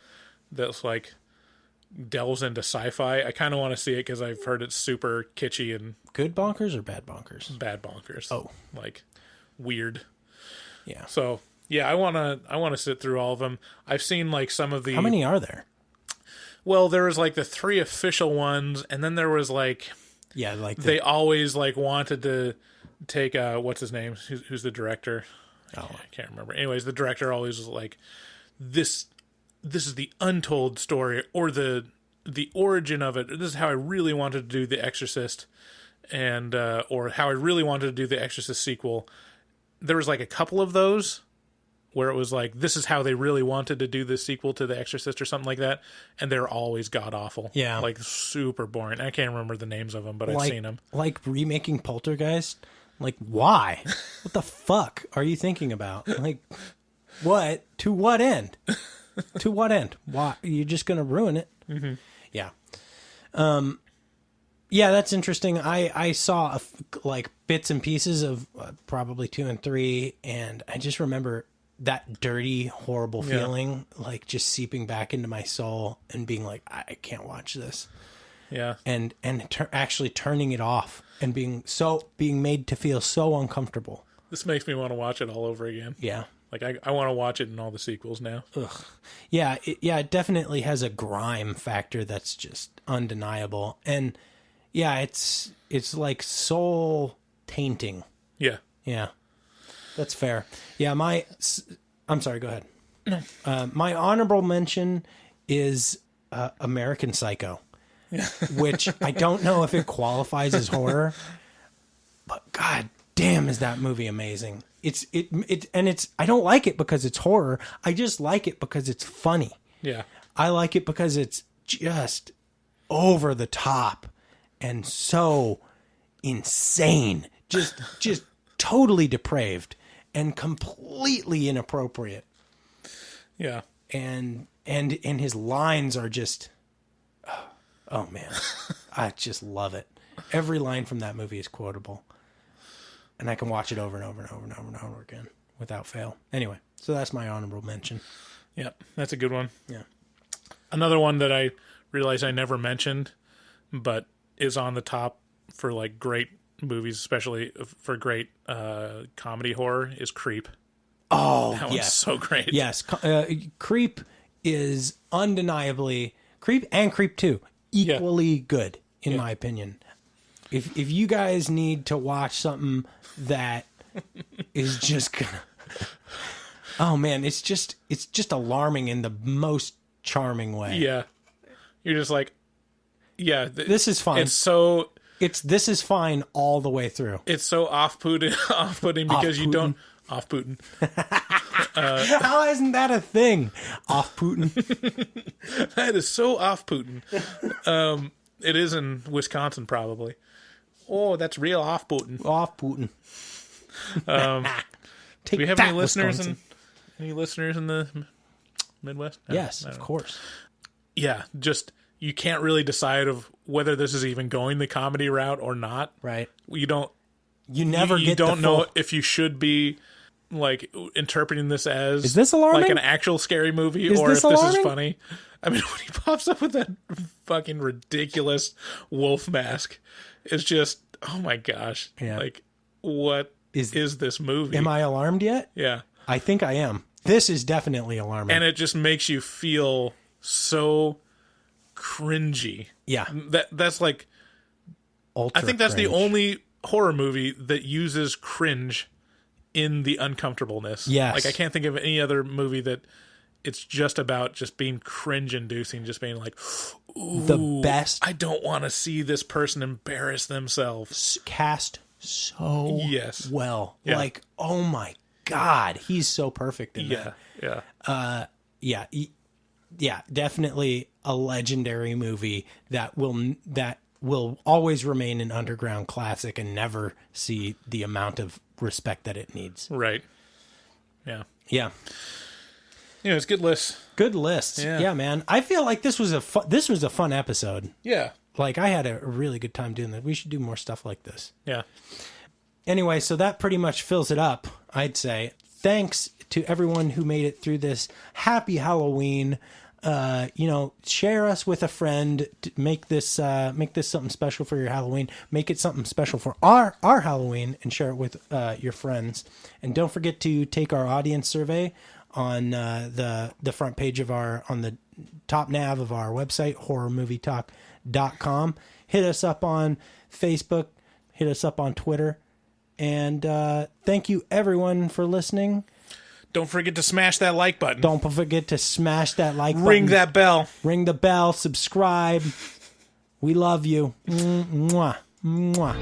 that's like delves into sci-fi. I kind of want to see it because I've heard it's super kitschy and Good bonkers or bad bonkers? bad bonkers. Oh. Like weird. Yeah. So yeah, I wanna sit through all of them. I've seen like some of the. How many are there? Well, there was like the 3 official ones, and then there was like Yeah, like they always like wanted to take what's his name? Who's the director? Oh. I can't remember. Anyways, the director always was like, this is the untold story, or the origin of it. This is how I really wanted to do The Exorcist, and or how I really wanted to do the Exorcist sequel. There was like a couple of those where it was like, this is how they really wanted to do the sequel to The Exorcist or something like that, and they're always god awful. Yeah. Like super boring. I can't remember the names of them, but I've seen them. Like remaking Poltergeist? Like, why? What the fuck are you thinking about? Like, what? To what end? To what end? Why? You're just going to ruin it? Mm-hmm. Yeah. Yeah, that's interesting. I saw like bits and pieces of probably 2 and 3, and I just remember that dirty, horrible feeling, like just seeping back into my soul and being like, I can't watch this. Yeah. And actually turning it off and being made to feel so uncomfortable. This makes me want to watch it all over again. Yeah. Like I want to watch it in all the sequels now. Ugh. Yeah. It definitely has a grime factor that's just undeniable. And yeah, it's like soul tainting. Yeah. Yeah. That's fair. Yeah. I'm sorry. Go ahead. No. My honorable mention is American Psycho. Which I don't know if it qualifies as horror, but god damn is that movie amazing. I don't like it because it's horror. I just like it because it's funny. Yeah. I like it because it's just over the top and so insane. Just totally depraved and completely inappropriate. Yeah. And his lines are just oh man, I just love it. Every line from that movie is quotable, and I can watch it over and over and over and over and over again without fail. Anyway, so that's my honorable mention. Yeah, that's a good one. Yeah. Another one that I realized I never mentioned, but is on the top for like great movies, especially for great comedy horror, is Creep. Oh, That one's so great. Yes, Creep is undeniably Creep and Creep 2 equally good in my opinion. If you guys need to watch something that is just gonna Oh man, it's just alarming in the most charming way. Yeah. You're just like, yeah. This is fine. This is fine all the way through. It's so off-putting because you don't... Off-Putin. How isn't that a thing? Off Putin. That is so off-Putin. It is in Wisconsin, probably. Oh, that's real off-Putin. Off Putin. Do we have any listeners in the Midwest? No, Yes, of course. Yeah, just you can't really decide of whether this is even going the comedy route or not. Right. You don't know know if you should be like interpreting this as Is this alarming? like an actual scary movie Is or this if this alarming? is funny. I mean, when he pops up with that fucking ridiculous wolf mask, it's just, oh my gosh. Yeah. Like, what is this movie? Am I alarmed yet? Yeah. I think I am. This is definitely alarming. And it just makes you feel so cringy. Yeah. That's like, Ultra I think that's cringe. the only horror movie that uses cringe in the uncomfortableness. Yes. Like, I can't think of any other movie that it's just about just being cringe inducing, just being like, ooh, the best I don't want to see this person embarrass themselves. cast so Yes. well. Yeah. Like, oh my God, he's so perfect in Yeah. that. Yeah. Yeah, definitely a legendary movie that will always remain an underground classic and never see the amount of respect that it needs. Right. Yeah. Yeah. Yeah, it's a good list. Good list. Yeah. Yeah, man. I feel like this was a fun episode. Yeah. Like, I had a really good time doing that. We should do more stuff like this. Yeah. Anyway, so that pretty much fills it up, I'd say. Thanks to everyone who made it through this. Happy Halloween. Share us with a friend. Make this something special for your Halloween. Make it something special for our Halloween and share it with your friends. And don't forget to take our audience survey on the front page on the top nav of our website, horrormovietalk.com. Hit us up on Facebook. Hit us up on Twitter. And thank you, everyone, for listening. Don't forget to smash that like button. Don't forget to smash that like button. Ring that bell. Ring the bell. Subscribe. We love you. Mwah. Mwah.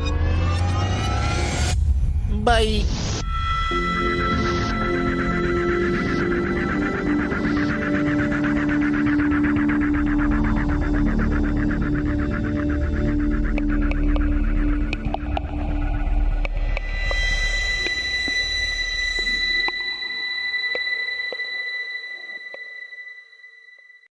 Bye.